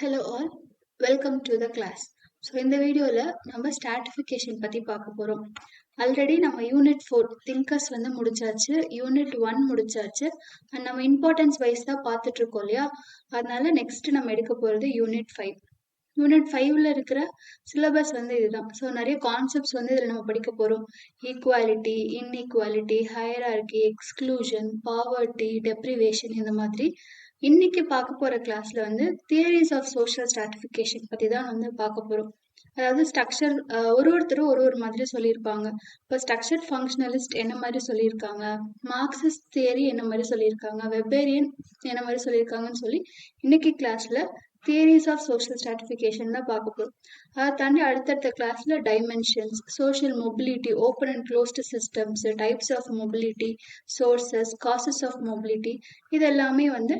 Hello all, welcome to the class. So இந்த வீடியோவில் நம்ம ஸ்ட்ராட்டிஃபிகேஷன் பற்றி பார்க்க போகிறோம். ஆல்ரெடி நம்ம யூனிட் 4 திங்கர்ஸ் வந்து முடிச்சாச்சு, யூனிட் 1 முடிச்சாச்சு அண்ட் நம்ம இம்பார்ட்டன்ஸ் வைஸ் தான் பார்த்துட்டு இருக்கோம் இல்லையா. அதனால நெக்ஸ்ட் நம்ம எடுக்க போகிறது யூனிட் 5. யூனிட் 5ல இருக்கிற சிலபஸ் வந்து இதுதான். ஸோ நிறைய கான்செப்ட்ஸ் வந்து இதில் நம்ம படிக்க போகிறோம். Equality, inequality, hierarchy, exclusion, poverty, deprivation, இந்த மாதிரி. இன்னைக்கு பார்க்க போற கிளாஸ்ல வந்து தியரிஸ் ஆஃப் சோஷியல் ஸ்ட்ராட்டிஃபிகேஷன் பத்தி தான் வந்து பார்க்க போறோம். அதாவது ஸ்ட்ரக்சர் ஒருத்தரும் ஒரு மாதிரி சொல்லியிருப்பாங்க. இப்போ ஸ்ட்ரக்சர் ஃபங்க்ஷனலிஸ்ட் என்ன மாதிரி சொல்லியிருக்காங்க, மார்க்சிஸ்ட் தியரி என்ன மாதிரி சொல்லியிருக்காங்க, வெபேரியன் என்ன மாதிரி சொல்லியிருக்காங்கன்னு சொல்லி இன்னைக்கு கிளாஸ்ல தியரிஸ் ஆஃப் சோஷியல் ஸ்ட்ராட்டிஃபிகேஷன் தான் பார்க்க போறோம். அதை தாண்டி அடுத்தடுத்த கிளாஸ்ல dimensions, social mobility, open and closed systems, types of mobility, sources, causes of mobility, இது எல்லாமே வந்து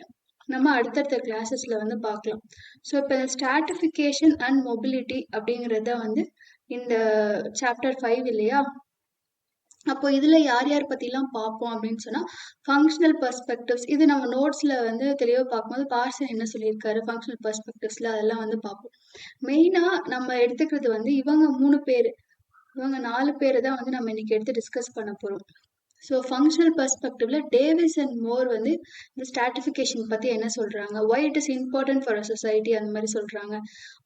நம்ம அடுத்தடுத்த கிளாஸஸ்ல வந்து பார்க்கலாம். ஸோ இப்போ ஸ்ட்ராட்டிஃபிகேஷன் அண்ட் மொபிலிட்டி அப்படிங்கிறத வந்து இந்த சாப்டர் 5 இல்லையா. அப்போ இதுல யார் யார் பத்திலாம் பார்ப்போம் அப்படின்னு சொன்னா ஃபங்க்ஷனல் பெர்ஸ்பெக்டிவ்ஸ். இது நம்ம நோட்ஸ்ல வந்து தெளிவாக பார்க்கும்போது பார்சன் என்ன சொல்லியிருக்காரு ஃபங்க்ஷனல் பெர்ஸ்பெக்டிவ்ஸ்ல அதெல்லாம் வந்து பார்ப்போம். மெயினா நம்ம எடுத்துக்கிறது வந்து இவங்க 3 பேர், இவங்க 4 பேரை தான் வந்து நம்ம இன்னைக்கு எடுத்து டிஸ்கஸ் பண்ண போறோம். ஸோ ஃபங்க்ஷனல் பெர்ஸ்பெக்டிவ்ல டேவிஸ் அண்ட் மோர் வந்து இந்த ஸ்ட்ராட்டிஃபிகேஷன் பற்றி என்ன சொல்கிறாங்க, why it is important for a society அந்த மாதிரி சொல்கிறாங்க.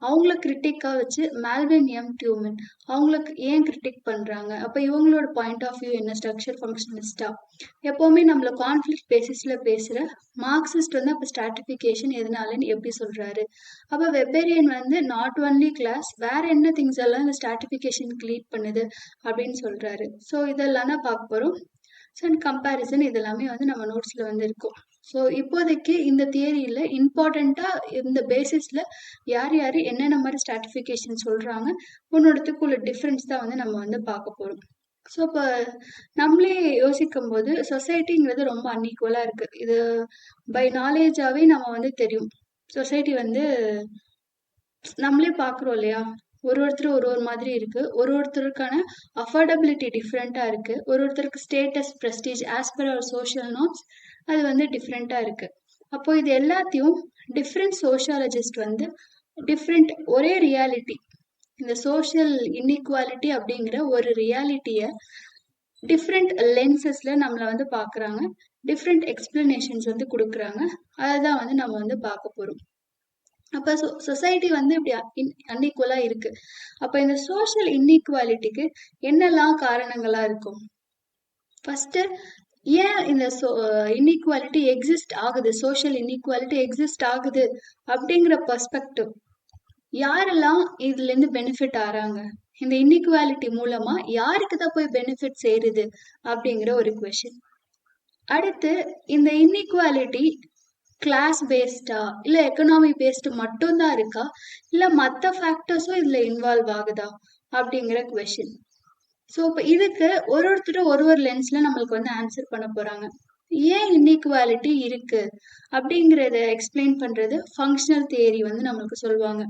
அவங்கள கிரிட்டிக்காக வச்சு மேல்வின் எம் டியூமன் அவங்களுக்கு ஏன் கிரிட்டிக் பண்ணுறாங்க, அப்போ இவங்களோட பாயிண்ட் ஆஃப் வியூ என்ன ஸ்ட்ரக்சர் ஃபங்க்ஷனலிஸ்டா. எப்போவுமே நம்மள கான்ஃப்ளிக்ட் பேசிஸில் பேசுகிற மார்க்சிஸ்ட் வந்து அப்போ ஸ்ட்ராட்டிஃபிகேஷன் எதனாலன்னு எப்படி சொல்கிறாரு. அப்போ வெபேரியன் வந்து நாட் ஒன்லி கிளாஸ், வேற என்ன திங்ஸ் எல்லாம் இந்த ஸ்ட்ராட்டிஃபிகேஷனுக்கு லீட் பண்ணுது அப்படின்னு சொல்கிறாரு. ஸோ இதெல்லாம் தான் பார்க்க போகிறோம். ஸோ அண்ட் கம்பேரிசன் இதெல்லாமே வந்து நம்ம நோட்ஸில் வந்து இருக்கும். ஸோ இப்போதைக்கு இந்த தியரியில் இம்பார்ட்டண்ட்டாக இந்த பேசிஸில் யார் யார் என்னென்ன மாதிரி ஸ்ட்ராட்டிஃபிகேஷன் சொல்கிறாங்க, ஒன்னொருத்துக்கு உள்ள டிஃப்ரென்ஸ் தான் வந்து நம்ம வந்து பார்க்க போகிறோம். ஸோ இப்போ நம்மளே யோசிக்கும் போது சொசைட்டிங்கிறது ரொம்ப அன்ஈக்குவலாக இருக்குது. இது பை நாலேஜாகவே நம்ம வந்து தெரியும். சொசைட்டி வந்து நம்மளே பார்க்குறோம் இல்லையா, ஒருத்தர் ஒரு மாதிரி இருக்கு, ஒருத்தருக்கான அஃபோர்டபிலிட்டி டிஃப்ரெண்ட்டாக இருக்கு, ஒருத்தருக்கு status prestige as per hour social norms அது வந்து டிஃப்ரெண்ட்டாக இருக்கு. அப்போ இது எல்லாத்தையும் டிஃப்ரெண்ட் சோஷியாலஜிஸ்ட் வந்து டிஃப்ரெண்ட் ஒரே ரியாலிட்டி, இந்த சோஷியல் இன்இக்வாலிட்டி அப்படிங்கிற ஒரு ரியாலிட்டியை டிஃப்ரெண்ட் லென்சஸ்ல நம்மளை வந்து பார்க்குறாங்க, டிஃப்ரெண்ட் எக்ஸ்பிளனேஷன்ஸ் வந்து கொடுக்குறாங்க. அதை தான் வந்து நம்ம வந்து பார்க்க போகிறோம். அப்போ சொசைட்டி வந்து இப்படி அன்இக்குவலா இருக்கு. அப்போ இந்த சோஷியல் இன்இக்வாலிட்டிக்கு என்னெல்லாம் காரணங்களா இருக்கும். ஃபர்ஸ்ட், ஏன் இந்த இன்இக்வாலிட்டி எக்ஸிஸ்ட் ஆகுது, சோஷியல் இன்இக்வாலிட்டி எக்ஸிஸ்ட் ஆகுது அப்படிங்கிற பெர்ஸ்பெக்டிவ். யாரெல்லாம் இதுல இருந்து பெனிஃபிட் ஆறாங்க, இந்த இன்இக்வாலிட்டி மூலமா யாருக்கு தான் போய் பெனிஃபிட் சேருது அப்படிங்கிற ஒரு கொஸ்டின். அடுத்து, இந்த இன்இக்வாலிட்டி கிளாஸ் பேஸ்டா இல்ல எக்கனாமி பேஸ்டு மட்டும்தான் இருக்கா, இல்ல மற்ற ஃபேக்டர்ஸும் இதுல இன்வால்வ் ஆகுதா அப்படிங்கிற கொஸ்டின். ஸோ இப்போ இதுக்கு ஒருத்தரும் ஒரு லென்ஸ்ல நம்மளுக்கு வந்து ஆன்சர் பண்ண போறாங்க. ஏன் இன்இக்வாலிட்டி இருக்கு அப்படிங்கிறத எக்ஸ்பிளைன் பண்றது ஃபங்க்ஷனல் தியரி வந்து நம்மளுக்கு சொல்லுவாங்க.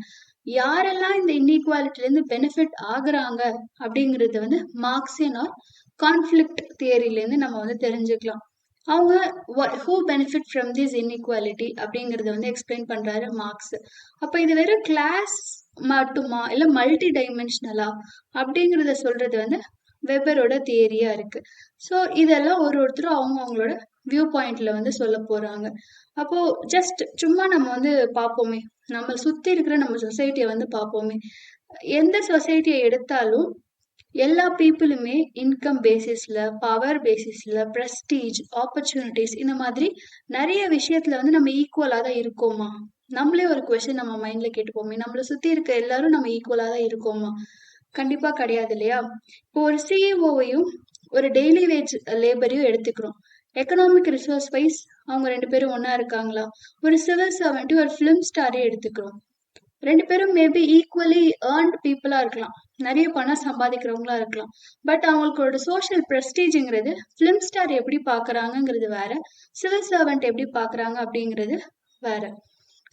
யாரெல்லாம் இந்த இன்இக்வாலிட்டில இருந்து பெனிஃபிட் ஆகுறாங்க அப்படிங்கறது வந்து மார்க்சியன் ஆர் கான்ஃப்ளிக்ட் தியரில இருந்து நம்ம வந்து தெரிஞ்சுக்கலாம். அவங்க who benefit from this inequality அப்படிங்கறத வந்து எக்ஸ்பிளைன் பண்றாரு மார்க்ஸ். அப்ப இது வெறும் கிளாஸ் மட்டுமா இல்ல மல்டி டைமென்ஷனலா அப்படிங்கறத சொல்றது வந்து வெபரோட தியரியா இருக்கு. ஸோ இதெல்லாம் ஒருத்தரும் அவங்களோட வியூ பாயிண்ட்ல வந்து சொல்ல போறாங்க. அப்போ ஜஸ்ட் சும்மா நம்ம வந்து பார்ப்போமே, நம்ம சுத்தி இருக்கிற நம்ம சொசைட்டியை வந்து பார்ப்போமே. எந்த சொசைட்டியை எடுத்தாலும் எல்லா பீப்புளுமே இன்கம் பேசிஸ்ல, பவர் பேசிஸ்ல, ப்ரெஸ்டீஜ், ஆப்பர்ச்சுனிட்டிஸ், இந்த மாதிரி நிறைய விஷயத்துல வந்து நம்ம ஈக்குவலா தான் இருக்கோமா. நம்மளே ஒரு கொஸ்டின் நம்ம மைண்ட்ல கேட்டுப்போமே, நம்மளை சுத்தி இருக்க எல்லாரும் நம்ம ஈக்குவலா தான் இருக்கோமா. கண்டிப்பா கிடையாது இல்லையா. இப்போ ஒரு சிஇஓவையும் ஒரு டெய்லி வேஜ் லேபரையும் எடுத்துக்கிறோம். எக்கனாமிக் ரிசோர்ஸ் வைஸ் அவங்க 2 பேரும் ஒன்னா இருக்காங்களா. ஒரு சிவில் சர்வெண்ட்டையும் ஒரு ஃபிலிம் ஸ்டாரையும் எடுத்துக்கிறோம். 2 பேரும் மேபி ஈக்குவலி ஏர்ன்ட் பீப்புளா இருக்கலாம், நிறைய பணம் சம்பாதிக்கிறவங்களா இருக்கலாம். பட் அவங்களோட சோஷியல் ப்ரெஸ்டீஜுங்கிறது ஃபிலிம் ஸ்டார் எப்படி பாக்குறாங்கிறது வேற, சிவில் சர்வெண்ட் எப்படி பாக்குறாங்க அப்படிங்கிறது வேற.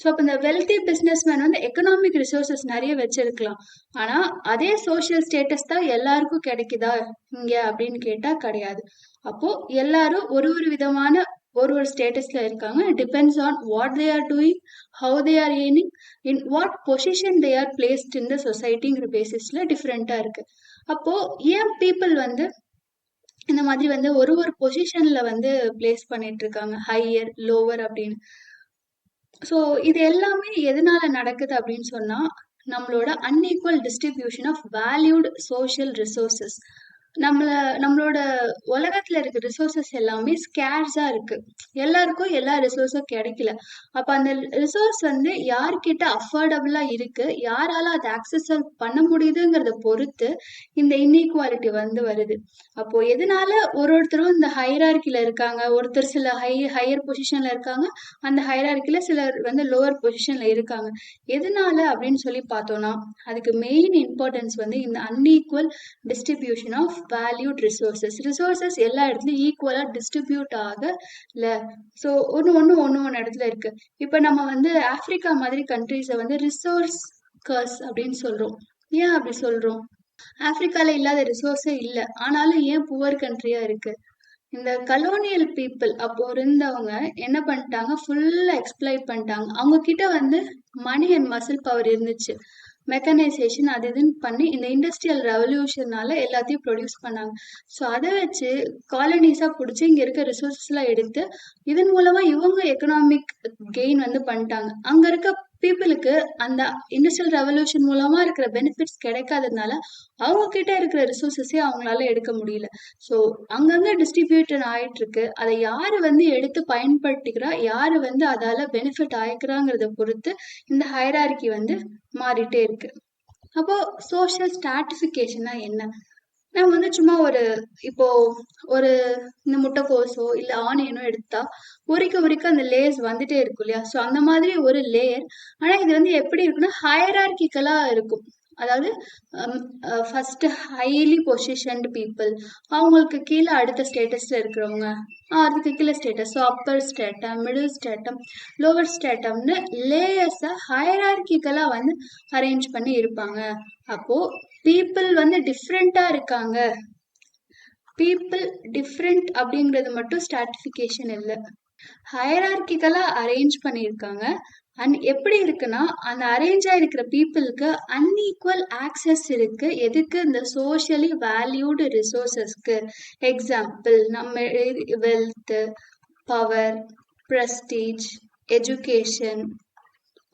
ஸோ அப்போ இந்த வெல்தி பிஸ்னஸ்மேன் வந்து எக்கனாமிக் ரிசோர்சஸ் நிறைய வச்சிருக்கலாம், ஆனா அதே சோஷியல் ஸ்டேட்டஸ் தான் எல்லாருக்கும் கிடைக்குதா இங்க அப்படின்னு கேட்டா கிடையாது. அப்போ எல்லாரும் ஒரு விதமான ஒரு ஸ்டேட்டஸ்ல இருக்காங்க. Depends on what they are doing, how they are earning, in what position they are placed in the சொசைட்டிங்கிற பேசிஸ்ல டிஃப்ரெண்டா இருக்கு. அப்போ ஏன் பீப்புள் வந்து இந்த மாதிரி வந்து ஒரு பொசிஷன்ல வந்து பிளேஸ் பண்ணிட்டு இருக்காங்க, ஹையர் லோவர் அப்படின்னு. ஸோ இது எல்லாமே எதனால நடக்குது அப்படின்னு சொன்னா, நம்மளோட unequal distribution of valued social resources. நம்மளோட உலகத்துல இருக்க ரிசோர்சஸ் எல்லாமே ஸ்கேர்ஸா இருக்கு. எல்லாருக்கும் எல்லா ரிசோர்ஸும் கிடைக்கல. அப்ப அந்த ரிசோர்ஸ் வந்து யார்கிட்ட அஃபோர்டபுளா இருக்கு, யாரால அதை ஆக்சஸ் பண்ண முடியுதுங்கிறத பொறுத்து இந்த இன்இக்வாலிட்டி வந்து வருது. அப்போ எதனால ஒருத்தரும் இந்த ஹைரார்கில இருக்காங்க, ஒருத்தர் சில ஹையர் பொசிஷன்ல இருக்காங்க, அந்த ஹைரார்கில சிலர் வந்து லோவர் பொசிஷன்ல இருக்காங்க. எதனால அப்படின்னு சொல்லி பார்த்தோம்னா, அதுக்கு மெயின் இம்பார்ட்டன்ஸ் வந்து இந்த unequal distribution of valued resources எல்லா இடத்துலயும் ஈக்குவலா டிஸ்ட்ரிபியூட் ஆகல. ஸோ ஒன்று இடத்துல இருக்கு. இப்போ நம்ம வந்து ஆப்பிரிக்கா மாதிரி கண்ட்ரீஸை வந்து ரிசோர்ஸ் கர்ஸ் அப்படின்னு சொல்றோம். ஏன் அப்படி சொல்றோம்? ஆப்பிரிக்கால இல்லாத ரிசோர்ஸே இல்லை, ஆனாலும் ஏன் புவர் கண்ட்ரியா இருக்கு? இந்த கலோனியல் பீப்புள் அப்போ இருந்தவங்க என்ன பண்ணிட்டாங்க, ஃபுல்லா எக்ஸ்ப்ளாய்ட் பண்ணிட்டாங்க. அவங்க கிட்ட வந்து மணி அண்ட் மசில் பவர் இருந்துச்சு. மெக்கனைசேஷன் அது இதுன்னு பண்ணி இந்த இண்டஸ்ட்ரியல் ரெவல்யூஷனால எல்லாத்தையும் ப்ரொடியூஸ் பண்ணாங்க. ஸோ அதை வச்சு காலனிஸா பிடிச்சி இங்க இருக்க ரிசோர்ஸஸ்லாம் எடுத்து இதன் மூலமா இவங்க எக்கனாமிக் கெயின் வந்து பண்ணிட்டாங்க. அங்க இருக்க பீப்புளுக்கு அந்த இண்டஸ்ட்ரியல் ரெவல்யூஷன் மூலமா இருக்கிற பெனிஃபிட்ஸ் கிடைக்காததுனால அவங்க கிட்ட இருக்கிற ரிசோர்ஸஸே அவங்களால எடுக்க முடியல. ஸோ அங்கங்க டிஸ்ட்ரிபியூட்டட் ஆயிட்டு இருக்கு. அதை யாரு வந்து எடுத்து பயன்படுத்திக்கிறா, யாரு வந்து அதால பெனிஃபிட் ஆயிக்கிறாங்கிறத பொறுத்து இந்த ஹைரார்கி வந்து மாறிட்டே இருக்கு. அப்போ சோஷியல் ஸ்ட்ராட்டிஃபிகேஷன்னா என்ன? நம்ம வந்து சும்மா இப்போ ஒரு இந்த முட்டைக்கோஸோ இல்ல ஆனியனோ எடுத்தா உரிக்க அந்த லேயர்ஸ் வந்துட்டே இருக்கும் இல்லையா? ஸோ அந்த மாதிரி ஒரு லேயர். ஆனா இது வந்து எப்படி இருக்குன்னா ஹையரார்கிக்கலா இருக்கும். அதாவது ஃபர்ஸ்ட் ஹைலி பொசிஷன்டு பீப்புள், அவங்களுக்கு கீழே அடுத்த ஸ்டேட்டஸ்ல இருக்கிறவங்க, அதுக்கு கீழே status, so upper stratum, middle stratum, lower ஸ்டேட்டம்னு லேயர்ஸை ஹையரார்கிக்கலா வந்து அரேஞ்ச் பண்ணி இருப்பாங்க. அப்போ பீப்புள் வந்து டிஃப்ரெண்டா இருக்காங்க. பீப்புள் டிஃப்ரெண்ட் அப்படிங்கிறது மட்டும் ஸ்ட்ராட்டிஃபிகேஷன் இல்லை, ஹையரார்கிக்கலா அரேஞ்ச் பண்ணியிருக்காங்க. அண்ட் எப்படி இருக்குன்னா, அந்த அரேஞ்ச் ஆயிருக்கிற பீப்புளுக்கு அன்ஈக்குவல் ஆக்சஸ் இருக்கு. எதுக்கு? இந்த சோஷியலி வேல்யூடு ரிசோர்சஸ்க்கு. எக்ஸாம்பிள், நம்ம wealth, power, prestige, education,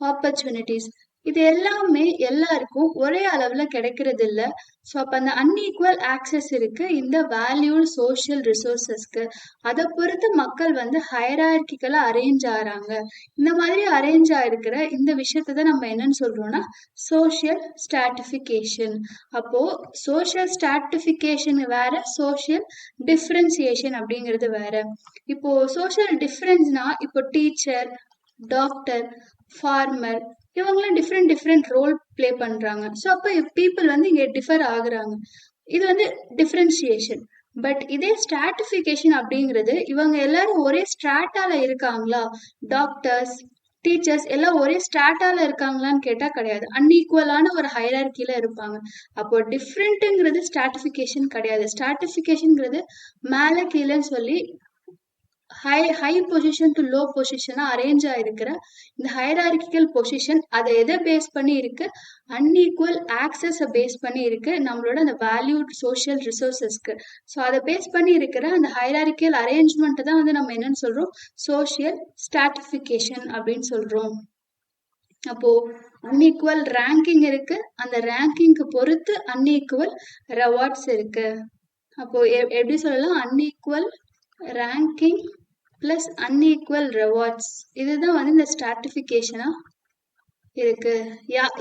opportunities, இது எல்லாமே எல்லாருக்கும் ஒரே அளவுல கிடைக்கிறது இல்ல. ஸோ அப்ப அந்த அன்ஈக்குவல் ஆக்சஸ் இருக்கு இந்த வேல்யூட் சோஷியல் ரிசோர்சஸ்க்கு. அதை பொறுத்து மக்கள் வந்து ஹையரார்கிக்கலா அரேஞ்ச் ஆறாங்க. இந்த மாதிரி அரேஞ்ச் ஆயிருக்கிற இந்த விஷயத்தை தான் நம்ம என்னன்னு சொல்றோம்னா சோஷியல் ஸ்ட்ராட்டிஃபிகேஷன். அப்போ சோஷியல் ஸ்ட்ராட்டிஃபிகேஷன் வேற, சோஷியல் டிஃபரன்சியேஷன் அப்படிங்கிறது வேற. இப்போ சோஷியல் டிஃபரன்ஸ்னா இப்போ டீச்சர், டாக்டர், ஃபார்மர், இவங்களாம் டிஃப்ரெண்ட் ரோல் பிளே பண்றாங்க. ஸோ அப்போ பீப்புள் வந்து இங்க டிஃபர் ஆகுறாங்க. இது வந்து டிஃபரன்சியேஷன். பட் இதே ஸ்ட்ராட்டிஃபிகேஷன் அப்படிங்கிறது இவங்க எல்லாரும் ஒரே ஸ்ட்ராட்டால இருக்காங்களா, டாக்டர்ஸ், டீச்சர்ஸ் எல்லாம் ஒரே ஸ்ட்ராட்டால இருக்காங்களான்னு கேட்டா கிடையாது. அன்ஈக்குவலான ஒரு ஹைரார்கில இருப்பாங்க. அப்போ டிஃப்ரெண்ட்டுங்கிறது ஸ்ட்ராட்டிஃபிகேஷன் கிடையாது. ஸ்ட்ராட்டிஃபிகேஷன்ங்கிறது மேலே கீழேன்னு சொல்லி ஹை பொசிஷன் டு லோ பொசிஷனா அரேஞ்ச் ஆயிருக்கிற இந்த ஹைரார்கிக்கல் பொசிஷன் அதை எதை பேஸ் பண்ணி இருக்கு? அன்ஈக்குவல் ஆக்சஸ் பேஸ் பண்ணி இருக்கு நம்மளோட அந்த வேல்யூட் சோஷியல் ரிசோர்சஸ்க்கு. ஸோ அதை பேஸ் பண்ணி இருக்கிற அந்த ஹைரார்கிக்கல் அரேஞ்ச்மெண்ட் தான் வந்து நம்ம என்னன்னு சொல்றோம்? சோஷியல் ஸ்ட்ராட்டிஃபிகேஷன் அப்படின்னு சொல்றோம். அப்போ அன்ஈக்குவல் ரேங்கிங் இருக்கு, அந்த ரேங்கிங்க்கு பொறுத்து அன்ஈக்குவல் ரெவார்ட்ஸ் இருக்கு. அப்போ எப்படி சொல்லலாம்? அன்ஈக்குவல் ரேங்கிங் பிளஸ் அன்ஈக்குவல் ரெவார்ட்ஸ், இதுதான் வந்து இந்த ஸ்ட்ராட்டிஃபிகேஷனா இருக்கு.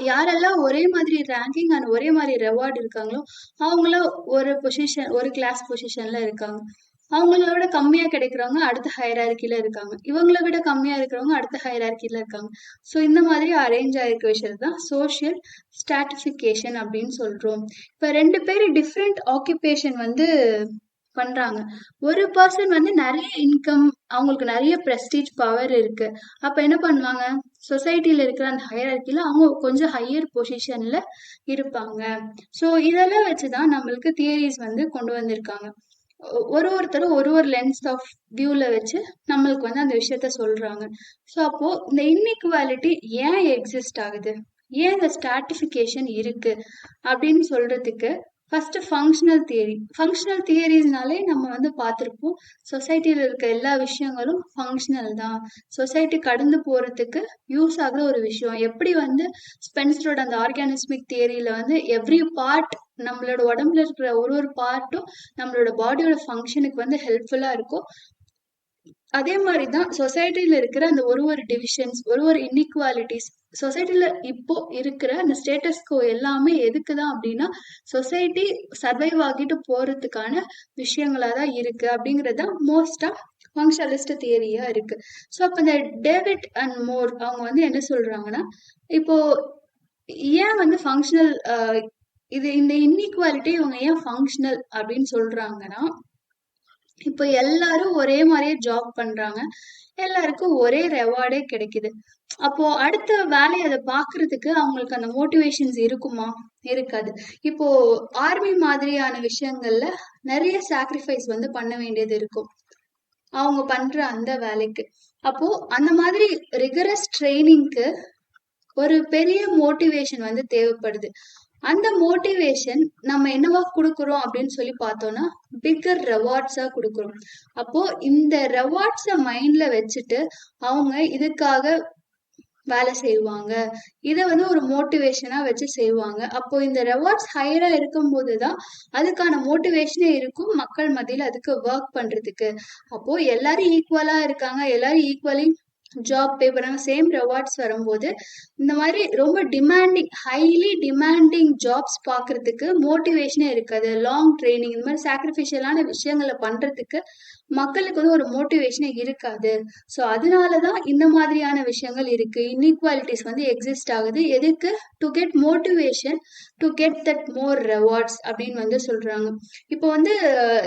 யாரெல்லாம் ஒரே மாதிரி ரேங்கிங் அண்ட் ஒரே மாதிரி ரெவார்ட் இருக்காங்களோ அவங்களும் ஒரு பொசிஷன், ஒரு கிளாஸ் பொசிஷன்ல இருக்காங்க. அவங்கள விட கம்மியா கிடைக்கிறவங்க அடுத்த ஹைரார்கில இருக்காங்க. இவங்கள விட கம்மியா இருக்கிறவங்க அடுத்த ஹைரார்கில இருக்காங்க. ஸோ இந்த மாதிரி அரேஞ்ச் ஆயிருக்க விஷயத்தை தான் சோஷியல் ஸ்ட்ராட்டிஃபிகேஷன் அப்படின்னு சொல்றோம். இப்ப 2 பேர் டிஃப்ரெண்ட் ஆக்குபேஷன் வந்து பண்றாங்க. ஒரு பர்சன் வந்து நிறைய இன்கம், அவங்களுக்கு நிறைய பிரஸ்டீஜ், பவர் இருக்கு. அப்ப என்ன பண்ணுவாங்க? சொசைட்டில இருக்கிற அந்த ஹையரார்கில அவங்க கொஞ்சம் ஹையர் பொசிஷன்ல இருப்பாங்க. ஸோ இதெல்லாம் வச்சுதான் நம்மளுக்கு தியரிஸ் வந்து கொண்டு வந்திருக்காங்க. ஒருத்தரும் ஒரு லென்ஸ் ஆஃப் வியூல வச்சு நம்மளுக்கு வந்து அந்த விஷயத்த சொல்றாங்க. ஸோ அப்போ இந்த இன்இக்வாலிட்டி ஏன் எக்ஸிஸ்ட் ஆகுது? ஏன் இந்த ஸ்ட்ராட்டிஃபிகேஷன் இருக்கு? அப்படின்னு சொல்றதுக்கு ஃபர்ஸ்ட் ஃபங்க்ஷனல் தியரிஸ்னாலே நம்ம வந்து பார்த்திருப்போம். சொசைட்டில இருக்க எல்லா விஷயங்களும் ஃபங்க்ஷனல் தான். சொசைட்டி கடந்து போறதுக்கு யூஸ் ஆகுற ஒரு விஷயம். எப்படி வந்து ஸ்பென்சரோட அந்த ஆர்கானிஸ்மிக் தியரியில வந்து எவ்ரி பார்ட், நம்மளோட உடம்புல இருக்கிற ஒரு பார்ட்டும் நம்மளோட பாடியோட ஃபங்க்ஷனுக்கு வந்து ஹெல்ப்ஃபுல்லா இருக்கும். அதே மாதிரிதான் சொசைட்டில இருக்கிற அந்த ஒரு டிவிஷன்ஸ், ஒரு இன்இக்வாலிட்டிஸ், சொசைட்டில இப்போ இருக்கிற அந்த ஸ்டேட்டஸ் கோ எல்லாமே எதுக்குதான் அப்படின்னா சொசைட்டி சர்வைவ் ஆகிட்டு போறதுக்கான விஷயங்களா தான் இருக்கு அப்படிங்கறது மோஸ்டா ஃபங்க்ஷனலிஸ்ட் தியரியா இருக்கு. ஸோ அப்ப இந்த டேவிட் அண்ட் மோர் அவங்க வந்து என்ன சொல்றாங்கன்னா, இப்போ ஏன் வந்து ஃபங்க்ஷனல் இந்த இன்இக்வாலிட்டி இவங்க ஏன் ஃபங்க்ஷனல் அப்படின்னு சொல்றாங்கன்னா, இப்போ எல்லாரும் ஒரே மாதிரியே ஜாப் பண்றாங்க. எல்லாருக்கும் ஒரே ரெவார்டே கிடைக்குது. அப்போ அடுத்த வேலையை அதை பாக்குறதுக்கு அவங்களுக்கு அந்த மோட்டிவேஷன்ஸ் இருக்குமா? இருக்காது. இப்போ ஆர்மி மாதிரியான விஷயங்கள்ல நிறைய சாக்ரிஃபைஸ் வந்து பண்ண வேண்டியது இருக்கும் அவங்க பண்ற அந்த வேலைக்கு. அப்போ அந்த மாதிரி ரிகரஸ் ட்ரைனிங்க்கு ஒரு பெரிய மோட்டிவேஷன் வந்து தேவைப்படுது. அந்த மோட்டிவேஷன் நம்ம என்னவா குடுக்குறோம் அப்படின்னு சொல்லி பார்த்தோம்னா, பிக்கர் ரெவார்ட்ஸா குடுக்குறோம். அப்போ இந்த ரெவார்ட்ஸ மைண்ட்ல வச்சுட்டு அவங்க இதுக்காக வேலை செய்வாங்க. இத வந்து ஒரு மோட்டிவேஷனா வச்சு செய்வாங்க. அப்போ இந்த ரெவார்ட்ஸ் ஹையரா இருக்கும்போதுதான் அதுக்கான மோட்டிவேஷனே இருக்கும் மக்கள் மத்தியில அதுக்கு ஒர்க் பண்றதுக்கு. அப்போ எல்லாரும் ஈக்குவலா இருக்காங்க, எல்லாரும் ஈக்குவலி ஜாப் பே பண்றாங்க, சேம் ரெவார்ட்ஸ் வரும்போது இந்த மாதிரி ரொம்ப ஹைலி டிமாண்டிங் ஜாப்ஸ் பாக்குறதுக்கு மோட்டிவேஷனே இருக்காது. லாங் ட்ரைனிங் இந்த மாதிரி சாக்ரிஃபிஷியலான விஷயங்களை பண்றதுக்கு மக்களுக்கு வந்து ஒரு மோட்டிவேஷனே இருக்காது. ஸோ அதனாலதான் இந்த மாதிரியான விஷயங்கள் இருக்கு. இன்இக்வாலிட்டிஸ் வந்து எக்ஸிஸ்ட் ஆகுது. எதுக்கு? To get motivation, to get that more rewards அப்படின்னு வந்து சொல்றாங்க. இப்போ வந்து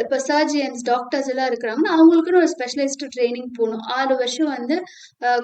இப்போ சர்ஜியன்ஸ், டாக்டர்ஸ் எல்லாம் இருக்கிறாங்கன்னா அவங்களுக்குன்னு ஒரு ஸ்பெஷலிஸ்ட் ட்ரைனிங் போகணும். 6 வருஷம் வந்து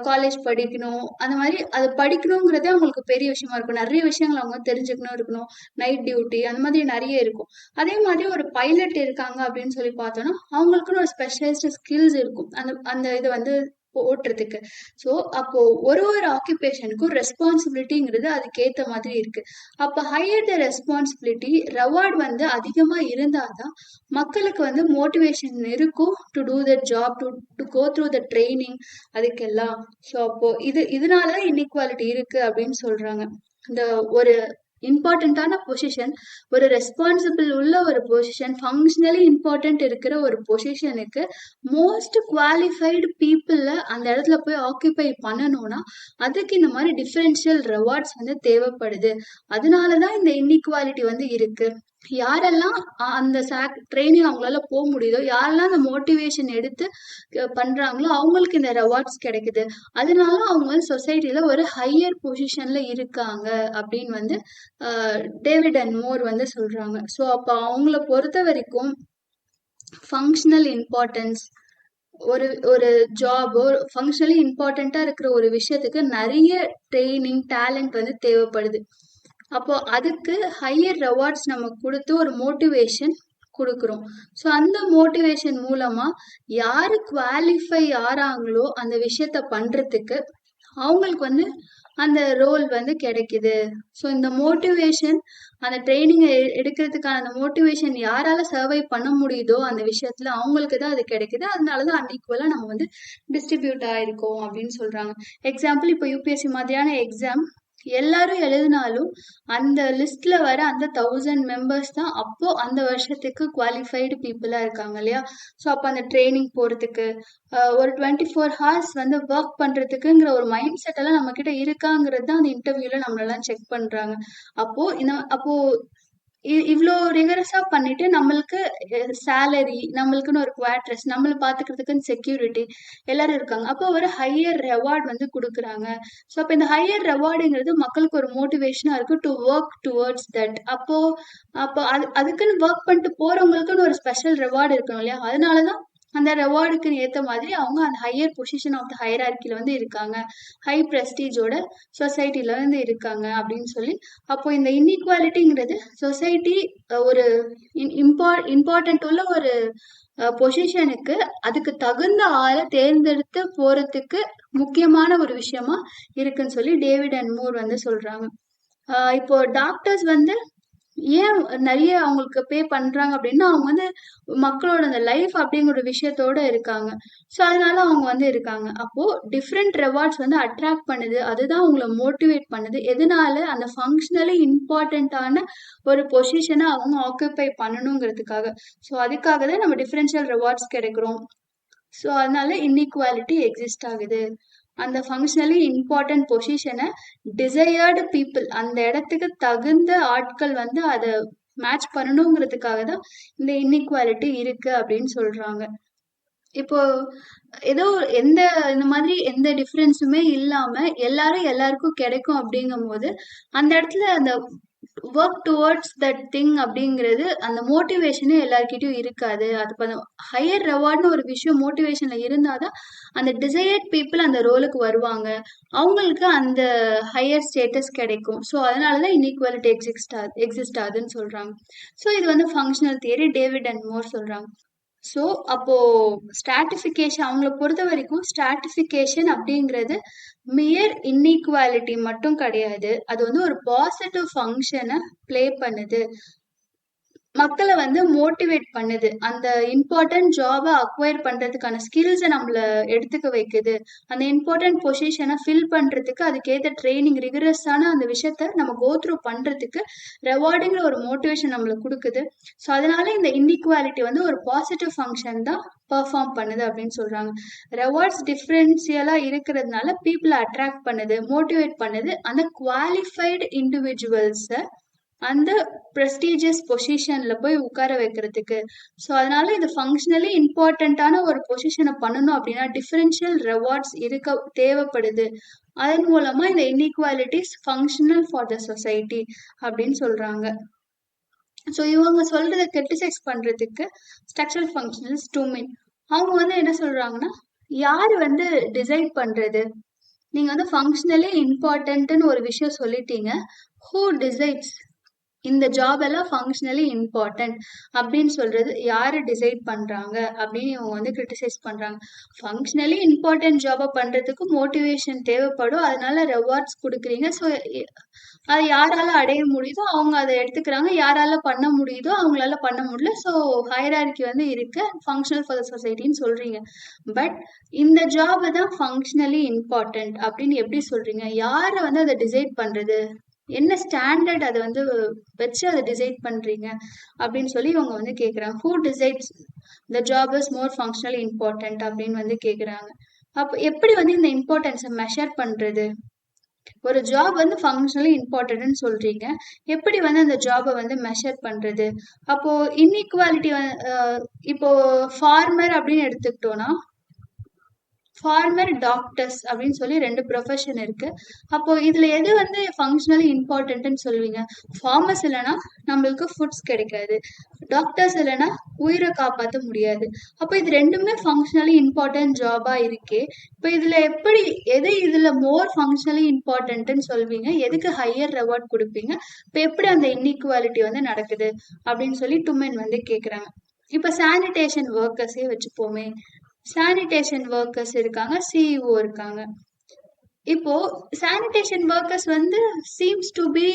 காலேஜ் படிக்கணும். அந்த மாதிரி அது படிக்கணுங்கிறதே அவங்களுக்கு பெரிய விஷயமா இருக்கும். நிறைய விஷயங்கள் அவங்க தெரிஞ்சுக்கணும் இருக்கணும். நைட் டியூட்டி அந்த மாதிரி நிறைய இருக்கும். அதே மாதிரி ஒரு பைலட் இருக்காங்க அப்படின்னு சொல்லி பார்த்தோம்னா அவங்களுக்குன்னு ஒரு ஸ்பெஷலைஸ்டு ஸ்கில்ஸ் இருக்கும் அந்த அந்த இது வந்து ஓட்டுறதுக்கு. ஸோ அப்போ ஒரு ஆக்குபேஷனுக்கும் ரெஸ்பான்சிபிலிட்டிங்கிறது அதுக்கேற்ற மாதிரி இருக்கு. அப்போ ஹையர் த ரெஸ்பான்சிபிலிட்டி, ரெவார்ட் வந்து அதிகமா இருந்தாதான் மக்களுக்கு வந்து மோட்டிவேஷன் இருக்கும் to do the job, to go through the training அதுக்கெல்லாம். ஸோ அப்போ இதனாலதான் இன்இக்வாலிட்டி இருக்கு அப்படின்னு சொல்றாங்க. இந்த ஒரு இம்பார்ட்டன்டான பொசிஷன், ஒரு ரெஸ்பான்சிபிள் உள்ள ஒரு பொசிஷன், ஃபங்க்ஷனலி இம்பார்ட்டன்ட் இருக்கிற ஒரு பொசிஷனுக்கு மோஸ்ட் குவாலிஃபைடு பீப்புள அந்த இடத்துல போய் ஆக்குபை பண்ணணும்னா அதுக்கு இந்த மாதிரி டிஃபரன்ஷியல் ரெவார்ட்ஸ் வந்து தேவைப்படுது. அதனாலதான் இந்த இன்இக்வாலிட்டி வந்து இருக்கு. யாரெல்லாம் அந்த ட்ரைனிங் அவங்களால போக முடியுதோ, யாரெல்லாம் அந்த மோட்டிவேஷன் எடுத்து பண்றாங்களோ அவங்களுக்கு இந்த ரெவார்ட்ஸ் கிடைக்குது. அதனால அவங்க சொசைட்டில ஒரு ஹையர் பொசிஷன்ல இருக்காங்க அப்படின்னு வந்து டேவிட் அண்ட் மோர் வந்து சொல்றாங்க. ஸோ அப்ப அவங்கள பொறுத்த வரைக்கும் ஃபங்க்ஷனல் இம்பார்ட்டன்ஸ், ஒரு ஒரு ஜாபோ ஃபங்க்ஷனலி இம்பார்ட்டண்டா இருக்கிற ஒரு விஷயத்துக்கு நிறைய ட்ரைனிங், டேலண்ட் வந்து தேவைப்படுது. அப்போ அதுக்கு ஹையர் ரெவார்ட்ஸ் நம்ம கொடுத்து ஒரு மோட்டிவேஷன் கொடுக்குறோம். ஸோ அந்த மோட்டிவேஷன் மூலமா யாரு குவாலிஃபை ஆறாங்களோ அந்த விஷயத்த பண்றதுக்கு அவங்களுக்கு வந்து அந்த ரோல் வந்து கிடைக்குது. ஸோ இந்த மோட்டிவேஷன், அந்த ட்ரைனிங் எடுக்கிறதுக்கான அந்த மோட்டிவேஷன் யாரால சர்வை பண்ண முடியுதோ அந்த விஷயத்துல அவங்களுக்கு தான் அது கிடைக்குது. அதனாலதான் அன்இக்குவலா நம்ம வந்து டிஸ்ட்ரிபியூட் ஆயிருக்கோம் அப்படின்னு சொல்றாங்க. எக்ஸாம்பிள் இப்போ யூபிஎஸ்சி மாதிரியான எக்ஸாம் எல்லாரும் எழுதினாலும் அந்த லிஸ்ட்ல வர அந்த 1000 மெம்பர்ஸ் தான் அப்போ அந்த வருஷத்துக்கு குவாலிஃபைடு பீப்புளா இருக்காங்க இல்லையா? ஸோ அப்போ அந்த ட்ரைனிங் போறதுக்கு ஒரு 24 ஹார்ஸ் வந்து ஒர்க் பண்றதுக்குங்கிற ஒரு மைண்ட் செட் எல்லாம் நம்ம கிட்ட இருக்காங்கிறது தான் அந்த இன்டர்வியூல நம்மளெல்லாம் செக் பண்றாங்க. அப்போ இவ்ளோ ரிகரஸா பண்ணிட்டு நம்மளுக்கு சேலரி, நம்மளுக்குன்னு ஒரு குவார்டர்ஸ், நம்மள பாத்துக்கிறதுக்குன்னு செக்யூரிட்டி எல்லாரும் இருக்காங்க. அப்போ ஒரு ஹையர் ரெவார்ட் வந்து குடுக்குறாங்க. ஸோ அப்ப இந்த ஹையர் ரெவார்டுங்கிறது மக்களுக்கு ஒரு மோட்டிவேஷனா இருக்கு டு ஒர்க் டுவர்ட்ஸ் தட். அப்போ அதுக்குன்னு ஒர்க் பண்ணிட்டு போறவங்களுக்குன்னு ஒரு ஸ்பெஷல் ரெவார்டு இருக்கணும் இல்லையா? அதனாலதான் அந்த ரெவார்டுக்கு ஏத்த மாதிரி அவங்க அந்த ஹையர் பொசிஷன் ஆஃப் த ஹையரார்க்கில வந்து இருக்காங்க. ஹை பிரஸ்டீஜோட சொசைட்டில வந்து இருக்காங்க அப்படின்னு சொல்லி, அப்போ இந்த இன்இக்வாலிட்டிங்கிறது சொசைட்டி ஒரு இம்பார்ட்டன்ட் உள்ள ஒரு பொசிஷனுக்கு அதுக்கு தகுந்த ஆளை தேர்ந்தெடுத்து போறதுக்கு முக்கியமான ஒரு விஷயமா இருக்குன்னு சொல்லி டேவிட் அண்ட் மூர் வந்து சொல்றாங்க. இப்போ டாக்டர்ஸ் வந்து ஏன் நிறைய அவங்களுக்கு பே பண்றாங்க அப்படின்னா அவங்க வந்து மக்களோட அந்த லைஃப் அப்படிங்கிற ஒரு விஷயத்தோட இருக்காங்க. ஸோ அதனால அவங்க வந்து இருக்காங்க. அப்போ டிஃப்ரெண்ட் ரெவார்ட்ஸ் வந்து அட்ராக்ட் பண்ணுது. அதுதான் அவங்கள மோட்டிவேட் பண்ணுது. எதனால அந்த ஃபங்க்ஷனலி இம்பார்ட்டண்ட்டான ஒரு பொசிஷனை அவங்க ஆக்குபை பண்ணணுங்கிறதுக்காக. ஸோ அதுக்காக தான் நம்ம டிஃபரன்ஷியல் ரெவார்ட்ஸ் கிடைக்கிறோம். ஸோ அதனால இன்இக்வாலிட்டி எக்ஸிஸ்ட் ஆகுது. அந்த ஃபங்க்ஷனலி இம்பார்ட்டன்ட் பொசிஷனை டிசையர்டு பீப்புள் அந்த இடத்துக்கு தகுந்த ஆட்கள் வந்து அதை மேட்ச் பண்ணணுங்கிறதுக்காக தான் இந்த இன்இக்வாலிட்டி இருக்கு அப்படின்னு சொல்றாங்க. இப்போ ஏதோ எந்த இந்த மாதிரி எந்த டிஃபரன்ஸுமே இல்லாம எல்லாரும் எல்லாருக்கும் கிடைக்கும் அப்படிங்கும்போது அந்த இடத்துல அந்த ஒர்க் டுவர்ட்ஸ் தட் திங் அப்படிங்கிறது அந்த மோட்டிவேஷனே எல்லார்கிட்டயும் இருக்காது. அது ஹையர் ரெவார்ட்னு ஒரு விஷயம் மோட்டிவேஷன்ல இருந்தாதான் அந்த டிசையர்ட் பீப்புள் அந்த ரோலுக்கு வருவாங்க. அவங்களுக்கு அந்த ஹையர் ஸ்டேட்டஸ் கிடைக்கும். ஸோ அதனாலதான் இன்இக்வாலிட்டி எக்ஸிஸ்ட் ஆகுதுன்னு சொல்றாங்க. ஸோ இது வந்து functional theory David and more சொல்றாங்க. ஸோ அப்போ ஸ்ட்ராட்டிஃபிகேஷன் அவங்கள பொறுத்த வரைக்கும் ஸ்ட்ராட்டிஃபிகேஷன் அப்படிங்கிறது மியர் இன்இக்வாலிட்டி மட்டும் கிடையாது. அது வந்து ஒரு பாசிட்டிவ் ஃபங்க்ஷனை ப்ளே பண்ணுது. மக்களை வந்து மோட்டிவேட் பண்ணுது. அந்த இம்பார்ட்டன்ட் ஜாபை அக்வயர் பண்றதுக்கான ஸ்கில்ஸை நம்மள எடுத்துக்க வைக்குது. அந்த இம்பார்ட்டன்ட் பொசிஷனை ஃபில் பண்றதுக்கு அதுக்கேற்ற ட்ரைனிங் ரிகரஸான அந்த விஷயத்த நம்ம கோ த்ரூ பண்றதுக்கு ரெவார்டிங்கிற ஒரு மோட்டிவேஷன் நம்மளுக்கு கொடுக்குது. ஸோ அதனால இந்த இன்இக்வாலிட்டி வந்து ஒரு பாசிட்டிவ் ஃபங்க்ஷன் தான் பெர்ஃபார்ம் பண்ணுது அப்படின்னு சொல்றாங்க. ரெவார்ட்ஸ் டிஃபரன்சியலா இருக்கிறதுனால பீப்புளை அட்ராக்ட் பண்ணுது, மோட்டிவேட் பண்ணுது. அந்த குவாலிஃபைடு இண்டிவிஜுவல்ஸை அந்த ப்ரெஸ்டீஜியஸ் பொசிஷன்ல போய் உட்கார வைக்கிறதுக்கு. ஸோ அதனால இது ஃபங்க்ஷனலி இம்பார்ட்டண்ட்டான ஒரு பொசிஷனை பண்ணணும் அப்படின்னா டிஃபரன்ஷியல் ரெவார்ட்ஸ் இருக்க தேவைப்படுது. அதன் மூலமா இந்த inequalities functional for the society அப்படின்னு சொல்றாங்க. ஸோ இவங்க சொல்றதை கிரிட்டிசைஸ் பண்றதுக்கு ஸ்ட்ரக்சரல் ஃபங்க்ஷனல்ஸ் டூமின் அவங்க வந்து என்ன சொல்றாங்கன்னா, யாரு வந்து டிசைட் பண்றது? நீங்க வந்து ஃபங்க்ஷனலி இம்பார்ட்டன்ட்னு ஒரு விஷயம் சொல்லிட்டீங்க. ஹூ டிசைட்ஸ் இந்த ஜாப் எல்லாம் ஃபங்க்ஷனலி இம்பார்ட்டன்ட் அப்படின்னு சொல்றது யாரு டிசைட் பண்றாங்க அப்படின்னு இவங்க வந்து கிரிட்டிசைஸ் பண்றாங்க. ஃபங்க்ஷனலி இம்பார்ட்டன்ட் ஜாபை பண்றதுக்கு மோட்டிவேஷன் தேவைப்படும். அதனால ரெவார்ட்ஸ் கொடுக்குறீங்க. ஸோ அதை யாரால அடைய முடியுதோ அவங்க அதை எடுத்துக்கிறாங்க. யாரால பண்ண முடியுதோ அவங்களால பண்ண முடியல. ஸோ ஹைரார்கி வந்து இருக்கு, ஃபங்க்ஷனல் ஃபார் த சொசைட்டின்னு சொல்றீங்க. பட் இந்த ஜாப் தான் ஃபங்க்ஷனலி இம்பார்ட்டன்ட் அப்படின்னு எப்படி சொல்றீங்க? யாரை வந்து அதை டிசைட் பண்றது? என்ன ஸ்டாண்டர்ட் அதை வந்து வச்சு அதை டிசைட் பண்றீங்க அப்படின்னு சொல்லி இவங்க வந்து கேக்குறாங்க. Who decides the job is more functionally important அப்படின்னு வந்து கேக்குறாங்க. அப்போ எப்படி வந்து இந்த இம்பார்ட்டன்ஸை மெஷர் பண்றது? ஒரு ஜாப் வந்து ஃபங்க்ஷனலி இம்பார்ட்டன்ட்னு சொல்றீங்க. எப்படி வந்து அந்த ஜாபை வந்து மெஷர் பண்றது? அப்போ இன்இக்வாலிட்டி இப்போ ஃபார்மர் அப்படின்னு எடுத்துக்கிட்டோம்னா ஃபார்மர், டாக்டர்ஸ் அப்படின்னு சொல்லி 2 ப்ரொஃபஷன் இருக்கு. அப்போ இதுல எது வந்து ஃபங்க்ஷனலி இம்பார்ட்டன்ட்னு சொல்லுவீங்க? ஃபார்மர்ஸ் இல்லைன்னா நம்மளுக்கு ஃபுட்ஸ் கிடைக்காது. டாக்டர்ஸ் இல்லைன்னா உயிரை காப்பாற்ற முடியாது. அப்போ இது ரெண்டுமே ஃபங்க்ஷனலி இம்பார்ட்டன்ட் ஜாபா இருக்கே. இப்போ இதுல எப்படி இதுல மோர் ஃபங்க்ஷனலி இம்பார்ட்டன்ட்னு சொல்வீங்க? எதுக்கு ஹையர் ரெவார்ட் கொடுப்பீங்க? இப்போ எப்படி அந்த இன்இக்வாலிட்டி வந்து நடக்குது அப்படின்னு சொல்லி டுமென் வந்து கேக்குறாங்க. இப்ப சானிடேஷன் ஒர்க்கர்ஸே வச்சுப்போமே. சானிடேஷன் ஒர்க்கர்ஸ் இருக்காங்க, சிஇஓ இருக்காங்க. இப்போ சானிடேஷன் ஒர்க்கர்ஸ் வந்து seems to be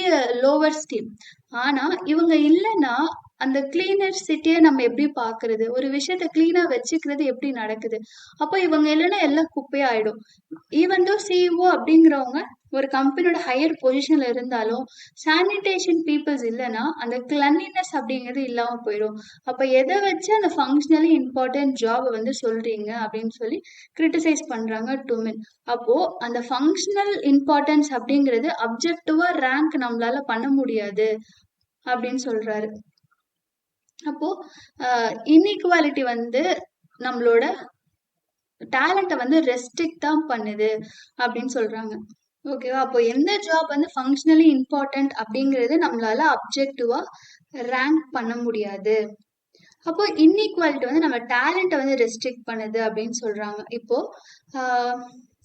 lower steam. ஆனா இவங்க இல்லைன்னா அந்த கிளீனர் சிட்டியை நம்ம எப்படி பாக்குறது? ஒரு விஷயத்த கிளீனா வச்சுக்கிறது எப்படி நடக்குது? அப்போ இவங்க இல்லைன்னா எல்லாம் குப்பையாயிடும். ஈவன் தோ சிஇஓ அப்படிங்கிறவங்க ஒரு கம்பெனியோட ஹையர் பொசிஷன்ல இருந்தாலும் சானிடேஷன் பீப்புள்ஸ் இல்லைன்னா அந்த கிளன்லினஸ் அப்படிங்கிறது இல்லாம போயிடும். அப்ப எதை வச்சு அந்த ஃபங்க்ஷனலி இம்பார்ட்டன்ட் ஜாபை வந்து சொல்றீங்க அப்படின்னு சொல்லி கிரிட்டிசைஸ் பண்றாங்க டுமின். அப்போ அந்த ஃபங்க்ஷனல் இம்பார்ட்டன்ஸ் அப்படிங்கிறது அப்ஜெக்டிவா ரேங்க் நம்மளால பண்ண முடியாது அப்படின்னு சொல்றாரு. அப்போ இன்இக்வாலிட்டி வந்து நம்மளோட டேலண்ட்டை வந்து ரெஸ்ட்ரிக்ட் தான் பண்ணுது அப்படின்னு சொல்றாங்க. ஓகேவா? அப்போ எந்த ஜாப் வந்து ஃபங்க்ஷனலி இம்பார்ட்டன்ட் அப்படிங்கிறது நம்மளால அப்ஜெக்டிவா ரேங்க் பண்ண முடியாது. அப்போ இன்இக்வாலிட்டி வந்து நம்ம டேலண்ட்டை வந்து ரெஸ்ட்ரிக்ட் பண்ணுது அப்படின்னு சொல்றாங்க. இப்போ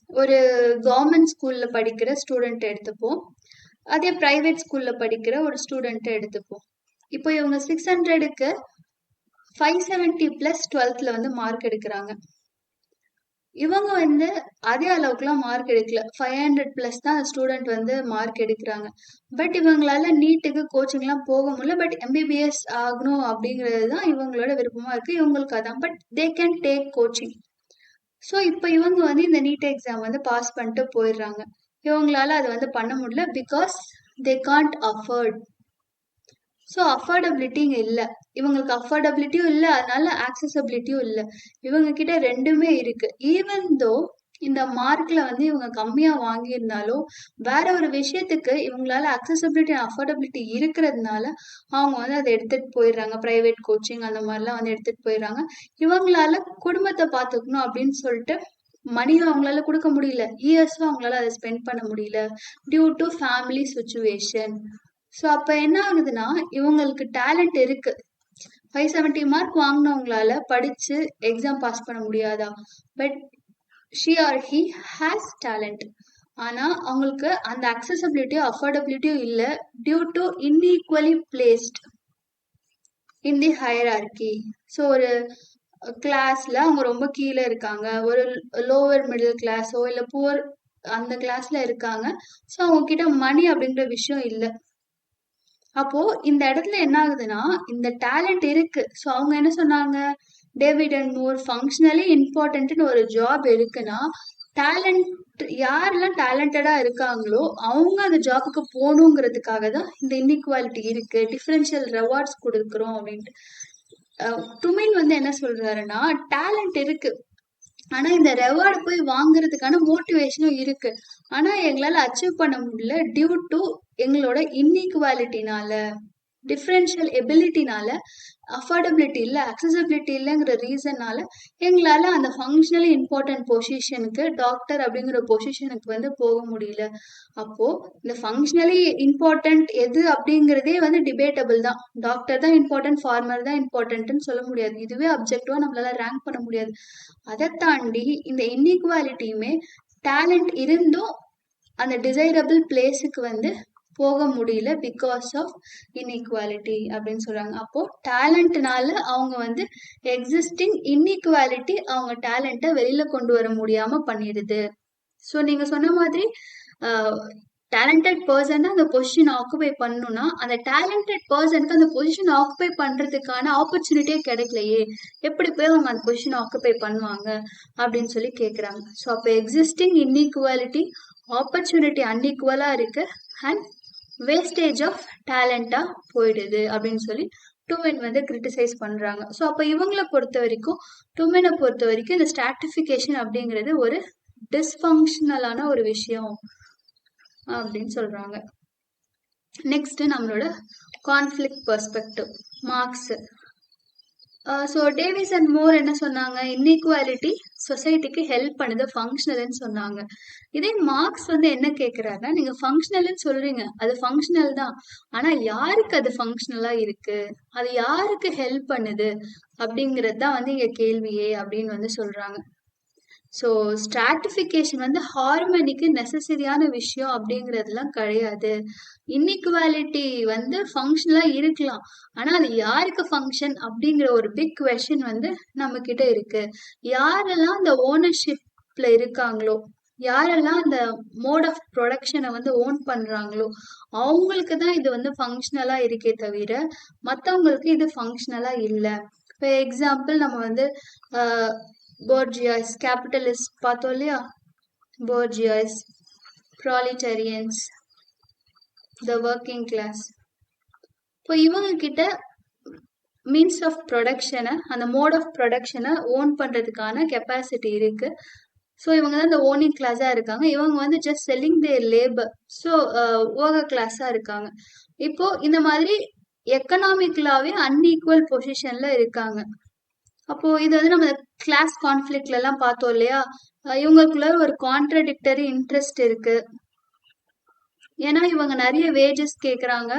ஒரு கவர்மெண்ட் ஸ்கூல்ல படிக்கிற ஸ்டூடெண்ட் எடுத்துப்போம், அதே பிரைவேட் ஸ்கூல்ல படிக்கிற ஒரு ஸ்டூடெண்ட்டை எடுத்துப்போம். இப்போ இவங்க 600க்கு 570 பிளஸ் 12th வந்து மார்க் எடுக்கிறாங்க. இவங்க வந்து அதே அளவுக்குலாம் மார்க் எடுக்கல. 500 பிளஸ் தான் ஸ்டூடெண்ட் வந்து மார்க் எடுக்கிறாங்க. பட் இவங்களால நீட்டுக்கு கோச்சிங்லாம் போக முடியல. பட் எம்பிபிஎஸ் ஆகணும் அப்படிங்கிறது தான் இவங்களோட விருப்பமா இருக்கு. இவங்களுக்கு அதான். But they can take coaching. So இப்போ இவங்க வந்து இந்த நீட் எக்ஸாம் வந்து பாஸ் பண்ணிட்டு போயிடுறாங்க. இவங்களால அதை வந்து பண்ண முடியல because they Gantt afford. So affordability இங்கே இல்லை. இவங்களுக்கு அஃபோர்டபிலிட்டியும் இல்லை, அதனால ஆக்சசபிலிட்டியும் இல்லை. இவங்க கிட்ட ரெண்டுமே இருக்கு. ஈவன் தோ இந்த மார்க்ல வந்து இவங்க கம்மியா வாங்கியிருந்தாலும் வேற ஒரு விஷயத்துக்கு இவங்களால அக்சசபிலிட்டி அண்ட் அஃபோர்டபிலிட்டி இருக்கிறதுனால அவங்க வந்து அதை எடுத்துட்டு போயிடுறாங்க. பிரைவேட் கோச்சிங் அந்த மாதிரிலாம் வந்து எடுத்துட்டு போயிடுறாங்க. இவங்களால குடும்பத்தை பார்த்துக்கணும் அப்படின்னு சொல்லிட்டு மணியும் அவங்களால கொடுக்க முடியல, இயர்ஸும் அவங்களால அதை ஸ்பெண்ட் பண்ண முடியல due to family situation. So அப்போ என்ன ஆகுதுன்னா இவங்களுக்கு டேலண்ட் இருக்கு. 570 மார்க் வாங்கினவங்களால படிச்சு எக்ஸாம் பாஸ் பண்ண முடியாதா? But she or he has talent. ஆனா அவங்களுக்கு அந்த அக்சசபிலிட்டியும் அஃபோர்டபிலிட்டியும் இல்லை due to inequally placed in the hierarchy. So ஒரு கிளாஸ்ல அவங்க ரொம்ப கீழே இருக்காங்க, ஒரு லோவர் மிடில் கிளாஸோ இல்லை புவர் அந்த கிளாஸ்ல இருக்காங்க. ஸோ அவங்க கிட்ட மணி அப்படிங்கிற விஷயம் இல்லை. அப்போ இந்த இடத்துல என்ன ஆகுதுன்னா இந்த டேலண்ட் இருக்கு. ஸோ அவங்க என்ன சொன்னாங்க, டேவிட் அண்ட் மூர் ஃபங்க்ஷனலி இம்பார்ட்டன்ட்னு ஒரு ஜாப் இருக்குன்னா டேலண்ட் யாரெல்லாம் டேலண்டடா இருக்காங்களோ அவங்க அந்த ஜாபுக்கு போகணுங்கிறதுக்காக தான் இந்த இன்இக்வாலிட்டி இருக்கு, டிஃபரன்ஷியல் ரெவார்ட்ஸ் கொடுக்குறோம் அப்படின்ட்டு. டுமின் வந்து என்ன சொல்றாருன்னா டேலண்ட் இருக்கு, ஆனா இந்த ரெவார்டு போய் வாங்குறதுக்கான மோட்டிவேஷனும் இருக்கு. ஆனா எங்களால அச்சீவ் பண்ண முடியல டியூ டு எங்களோட இன்இக்வாலிட்டினால, டிஃபரன்ஷியல் எபிலிட்டினால, அஃபோர்டபிலிட்டி இல்லை, அக்சசபிலிட்டி இல்லைங்கிற ரீசன்னால எங்களால அந்த ஃபங்க்ஷனலி இம்பார்ட்டன்ட் பொசிஷனுக்கு டாக்டர் அப்படிங்கிற பொசிஷனுக்கு வந்து போக முடியல. அப்போ இந்த ஃபங்க்ஷனலி இம்பார்ட்டன்ட் எது அப்படிங்கிறதே வந்து டிபேட்டபிள் தான். டாக்டர் தான் இம்பார்ட்டன்ட், ஃபார்மர் தான் இம்பார்ட்டன்ட்னு சொல்ல முடியாது. இதுவே அப்ஜெக்டிவா நம்மளால ரேங்க் பண்ண முடியாது. அதை தாண்டி இந்த இன்இக்வாலிட்டியுமே டேலண்ட் இருந்தும் அந்த டிசைரபிள் பிளேஸுக்கு வந்து போக முடியல பிகாஸ் ஆஃப் இன்இக்வாலிட்டி அப்படின்னு சொல்றாங்க. அப்போ டேலண்ட்னால அவங்க வந்து எக்ஸிஸ்டிங் இன்இக்வாலிட்டி அவங்க டேலண்ட்டை வெளியில கொண்டு வர முடியாம பண்ணிடுது. ஸோ நீங்க சொன்ன மாதிரி டேலண்டட் பர்சன் தான் அந்த பொசிஷன் ஆக்குபை பண்ணணும்னா அந்த டேலண்டட் பர்சனுக்கு அந்த பொசிஷன் ஆக்குபை பண்றதுக்கான ஆப்பர்ச்சுனிட்டியே கிடைக்கலையே, எப்படி போய் அவங்க அந்த பொசிஷன் ஆக்குபை பண்ணுவாங்க அப்படின்னு சொல்லி கேட்குறாங்க. ஸோ அப்போ எக்ஸிஸ்டிங் இன்இக்வாலிட்டி, ஆப்பர்ச்சுனிட்டி அன்இக்வலா இருக்கு அண்ட் வேஸ்டேஜ் ஆஃப் டேலண்டா போயிடுது அப்படின்னு சொல்லி டுமென் வந்து கிரிட்டிசைஸ் பண்றாங்க. ஸோ அப்போ இவங்களை பொறுத்த வரைக்கும், டுமெனை பொறுத்த வரைக்கும் இந்த ஸ்ட்ராட்டிஃபிகேஷன் அப்படிங்கிறது ஒரு டிஸ்ஃபங்க்ஷனலான ஒரு விஷயம் அப்படின்னு சொல்றாங்க. நெக்ஸ்ட் நம்மளோட conflict perspective, Marx. So Davis and Moore என்ன சொன்னாங்க, இன்இக்வாலிட்டி சொசைட்டிக்கு ஹெல்ப் பண்ணுது ஃபங்க்ஷனல்னு சொன்னாங்க. இதே மார்க்ஸ் வந்து என்ன கேட்குறாருன்னா, நீங்க ஃபங்க்ஷனல்னு சொல்றீங்க, அது ஃபங்க்ஷனல் தான், ஆனா யாருக்கு அது ஃபங்க்ஷனலா இருக்கு, அது யாருக்கு ஹெல்ப் பண்ணுது அப்படிங்கிறது தான் வந்து இங்க கேள்வியே அப்படின்னு வந்து சொல்றாங்க. ஸோ ஸ்ட்ராட்டிஃபிகேஷன் வந்து ஹார்மனிக்கு நெசசரியான விஷயம் அப்படிங்கிறதுலாம் கிடையாது. இன்இக்வாலிட்டி வந்து ஃபங்க்ஷனலாக இருக்கலாம், ஆனால் அது யாருக்கு ஃபங்க்ஷன் அப்படிங்கிற ஒரு பிக் கொஷின் வந்து நம்ம கிட்ட இருக்கு. யாரெல்லாம் அந்த ஓனர்ஷிப்ல இருக்காங்களோ, யாரெல்லாம் அந்த மோட் ஆஃப் ப்ரொடக்ஷனை வந்து ஓன் பண்றாங்களோ அவங்களுக்கு தான் இது வந்து ஃபங்க்ஷனலா இருக்கே தவிர மற்றவங்களுக்கு இது ஃபங்க்ஷனலா இல்லை. இப்போ எக்ஸாம்பிள் நம்ம வந்து போர்ஜியாஸ் கேபிட்டலிஸ்ட் பார்த்தோம் இல்லையா, போர்ஜியாஸ், ப்ராலிட்டேரியன்ஸ், த ஒர்க்கிங் கிளாஸ். இப்போ இவங்க கிட்ட மீன்ஸ் ஆஃப் ப்ரொடக்ஷனை, அந்த மோட் ஆஃப் ப்ரொடக்ஷனை ஓன் பண்ணுறதுக்கான கெப்பாசிட்டி இருக்கு. ஸோ இவங்க தான் இந்த ஓனிங் கிளாஸாக இருக்காங்க. இவங்க வந்து ஜஸ்ட் செல்லிங் தேர் லேபர். ஸோ ஒர்க்கர் கிளாஸாக இருக்காங்க. இப்போ இந்த மாதிரி எக்கனாமிக்கலாகவே அன்ஈக்குவல் பொசிஷன்ல இருக்காங்க. அப்போ இது வந்து நம்ம கிளாஸ் கான்ஃப்ளிக்ட்ல எல்லாம் பார்த்தோம் இல்லையா, இவங்களுக்குள்ள ஒரு கான்ட்ரடிக்டரி இன்ட்ரெஸ்ட் இருக்கு. ஏன்னா இவங்க நிறைய வேஜஸ் கேட்குறாங்க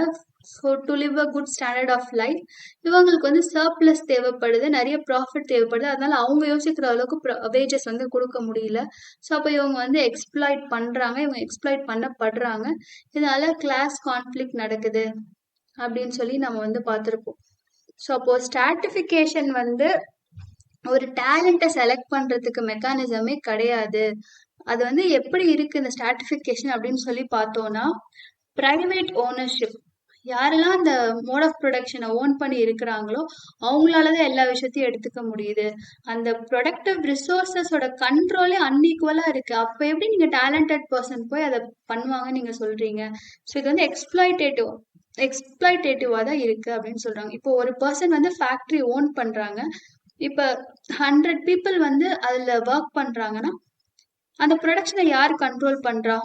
so to live a good standard of life இவங்களுக்கு வந்து சர்ப்ளஸ் தேவைப்படுது, நிறைய ப்ராஃபிட் தேவைப்படுது. அதனால அவங்க யோசிக்கிற அளவுக்கு வேஜஸ் வந்து கொடுக்க முடியல. ஸோ அப்போ இவங்க வந்து எக்ஸ்ப்ளாய்ட் பண்றாங்க, இவங்க எக்ஸ்ப்ளாய்ட் பண்ணப்படுறாங்க. இதனால கிளாஸ் கான்ஃப்ளிக்ட் நடக்குது அப்படின்னு சொல்லி நம்ம வந்து பார்த்துருப்போம். ஸோ அப்போ ஸ்ட்ராட்டிஃபிகேஷன் வந்து ஒரு டேலண்ட்டை செலக்ட் பண்றதுக்கு மெக்கானிசமே கிடையாது. அது வந்து எப்படி இருக்கு இந்த ஸ்ட்ராட்டிஃபிகேஷன் அப்படின்னு சொல்லி பார்த்தோம்னா, பிரைவேட் ஓனர்ஷிப் யாரெல்லாம் அந்த மோட் ஆஃப் ப்ரொடக்ஷனை ஓன் பண்ணி இருக்கிறாங்களோ அவங்களால தான் எல்லா விஷயத்தையும் எடுத்துக்க முடியுது. அந்த ப்ரொடக்டிவ் ரிசோர்ஸஸோட கண்ட்ரோலே அன்ஈக்குவலா இருக்கு. அப்ப எப்படி நீங்க டேலண்டட் பர்சன் போய் அதை பண்ணுவாங்கன்னு நீங்க சொல்றீங்க? ஸோ இது வந்து எக்ஸ்ப்ளாய்டேட்டிவா தான் இருக்கு அப்படின்னு சொல்றாங்க. இப்போ ஒரு பர்சன் வந்து ஃபேக்டரி ஓன் பண்றாங்க. இப்ப 100 பீப்புள் வந்து அதுல ஒர்க் பண்றாங்கன்னா அந்த ப்ரொடக்ஷனை யார் கண்ட்ரோல் பண்றா?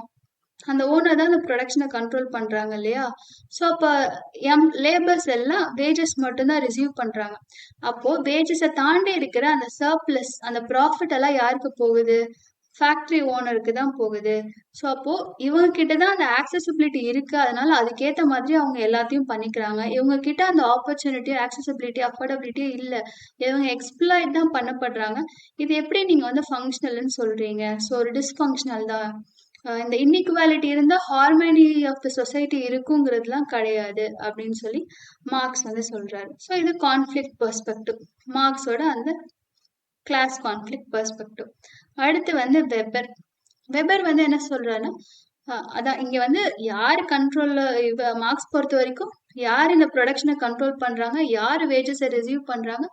அந்த ஓனர் தான் அந்த ப்ரொடக்ஷனை கண்ட்ரோல் பண்றாங்க இல்லையா? ஸோ அப்ப லேபர்ஸ் எல்லாம் வேஜஸ் மட்டும்தான் ரிசீவ் பண்றாங்க. அப்போ வேஜஸை தாண்டி இருக்கிற அந்த சர்ப்ளஸ், அந்த ப்ராஃபிட் எல்லாம் யாருக்கு போகுது? ஃபேக்டரி ஓனருக்கு தான் போகுது. ஸோ அப்போ இவங்க கிட்ட தான் அந்த ஆக்சசிபிலிட்டி இருக்கு. அதனால அதுக்கேத்த மாதிரி அவங்க எல்லாத்தையும் பண்ணிக்கிறாங்க. இவங்க கிட்ட அந்த ஆப்பர்ச்சுனிட்டி, ஆக்சசிபிலிட்டி, அஃபோர்டபிலிட்டி இல்ல. இவங்க எக்ஸ்ப்ளாய்ட் தான் பண்ணப்படுறாங்க. இது எப்படி நீங்க வந்து ஃபங்க்ஷனல்னு சொல்றீங்க? ஸோ ஒரு டிஸ்ஃபங்க்ஷனல் தான். இந்த இன்இக்வாலிட்டி இருந்தா ஹார்மனி ஆஃப் த சொசைட்டி இருக்குங்கிறதுலாம் கிடையாது அப்படின்னு சொல்லி மார்க்ஸ் வந்து சொல்றாரு. ஸோ இது கான்ஃப்ளிக்ட் பெர்ஸ்பெக்டிவ், மார்க்ஸோட அந்த கிளாஸ் கான்ஃப்ளிக்ட் பெர்ஸ்பெக்டிவ். அடுத்து வந்து வெபர் வந்து என்ன சொல்றாருன்னா, அதான் இங்க வந்து யாரு கண்ட்ரோல்ல மார்க்ஸ் பொறுத்த வரைக்கும் யார் இந்த ப்ரொடக்ஷனை கண்ட்ரோல் பண்றாங்க, யார் வேஜஸை ரிசீவ் பண்றாங்க,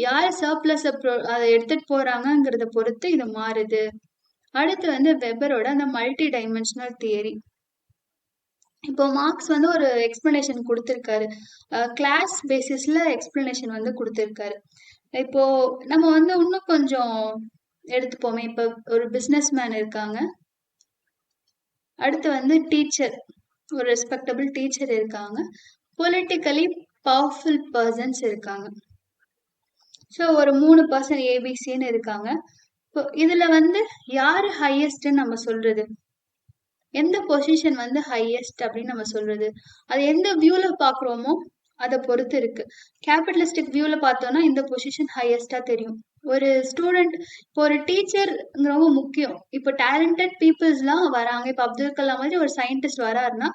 யார் சர்ப்ளஸ் அதை எடுத்துட்டு போறாங்கங்கிறத பொறுத்து இது மாறுது. அடுத்து வந்து வெபரோட அந்த மல்டி டைமென்ஷனல் தியரி. இப்போ மார்க்ஸ் வந்து ஒரு எக்ஸ்பிளனேஷன் கொடுத்திருக்காரு. கிளாஸ் பேசிஸ்ல எக்ஸ்பிளனேஷன் வந்து கொடுத்திருக்காரு. இப்போ நம்ம வந்து இன்னும் கொஞ்சம் எடுத்துப்போமே. இப்போ ஒரு பிசினஸ் மேன் இருக்காங்க. அடுத்து வந்து டீச்சர், ஒரு ரெஸ்பெக்டபிள் டீச்சர் இருக்காங்க. பொலிட்டிக்கலி பவர்ஃபுல் பர்சன்ஸ் இருக்காங்க. ஸோ ஒரு 3 பர்சன் ஏபிசின்னு இருக்காங்க. இப்போ இதுல வந்து யாரு ஹையஸ்ட்ன்னு நம்ம சொல்றது? எந்த பொசிஷன் வந்து ஹையஸ்ட் அப்படின்னு நம்ம சொல்றது? அது எந்த வியூல பாக்குறோமோ அதை பொறுத்து இருக்கு. கேபிட்டலிஸ்டிக் வியூல பார்த்தோம்னா இந்த பொசிஷன் ஹையஸ்டா தெரியும். ஒரு ஸ்டூடெண்ட், இப்போ ஒரு டீச்சர் ரொம்ப முக்கியம். இப்போ டேலண்டட் பீப்புள்ஸ்லாம் வராங்க. இப்போ அப்துல் கலாம் மாதிரி ஒரு சயின்டிஸ்ட் வராருன்னா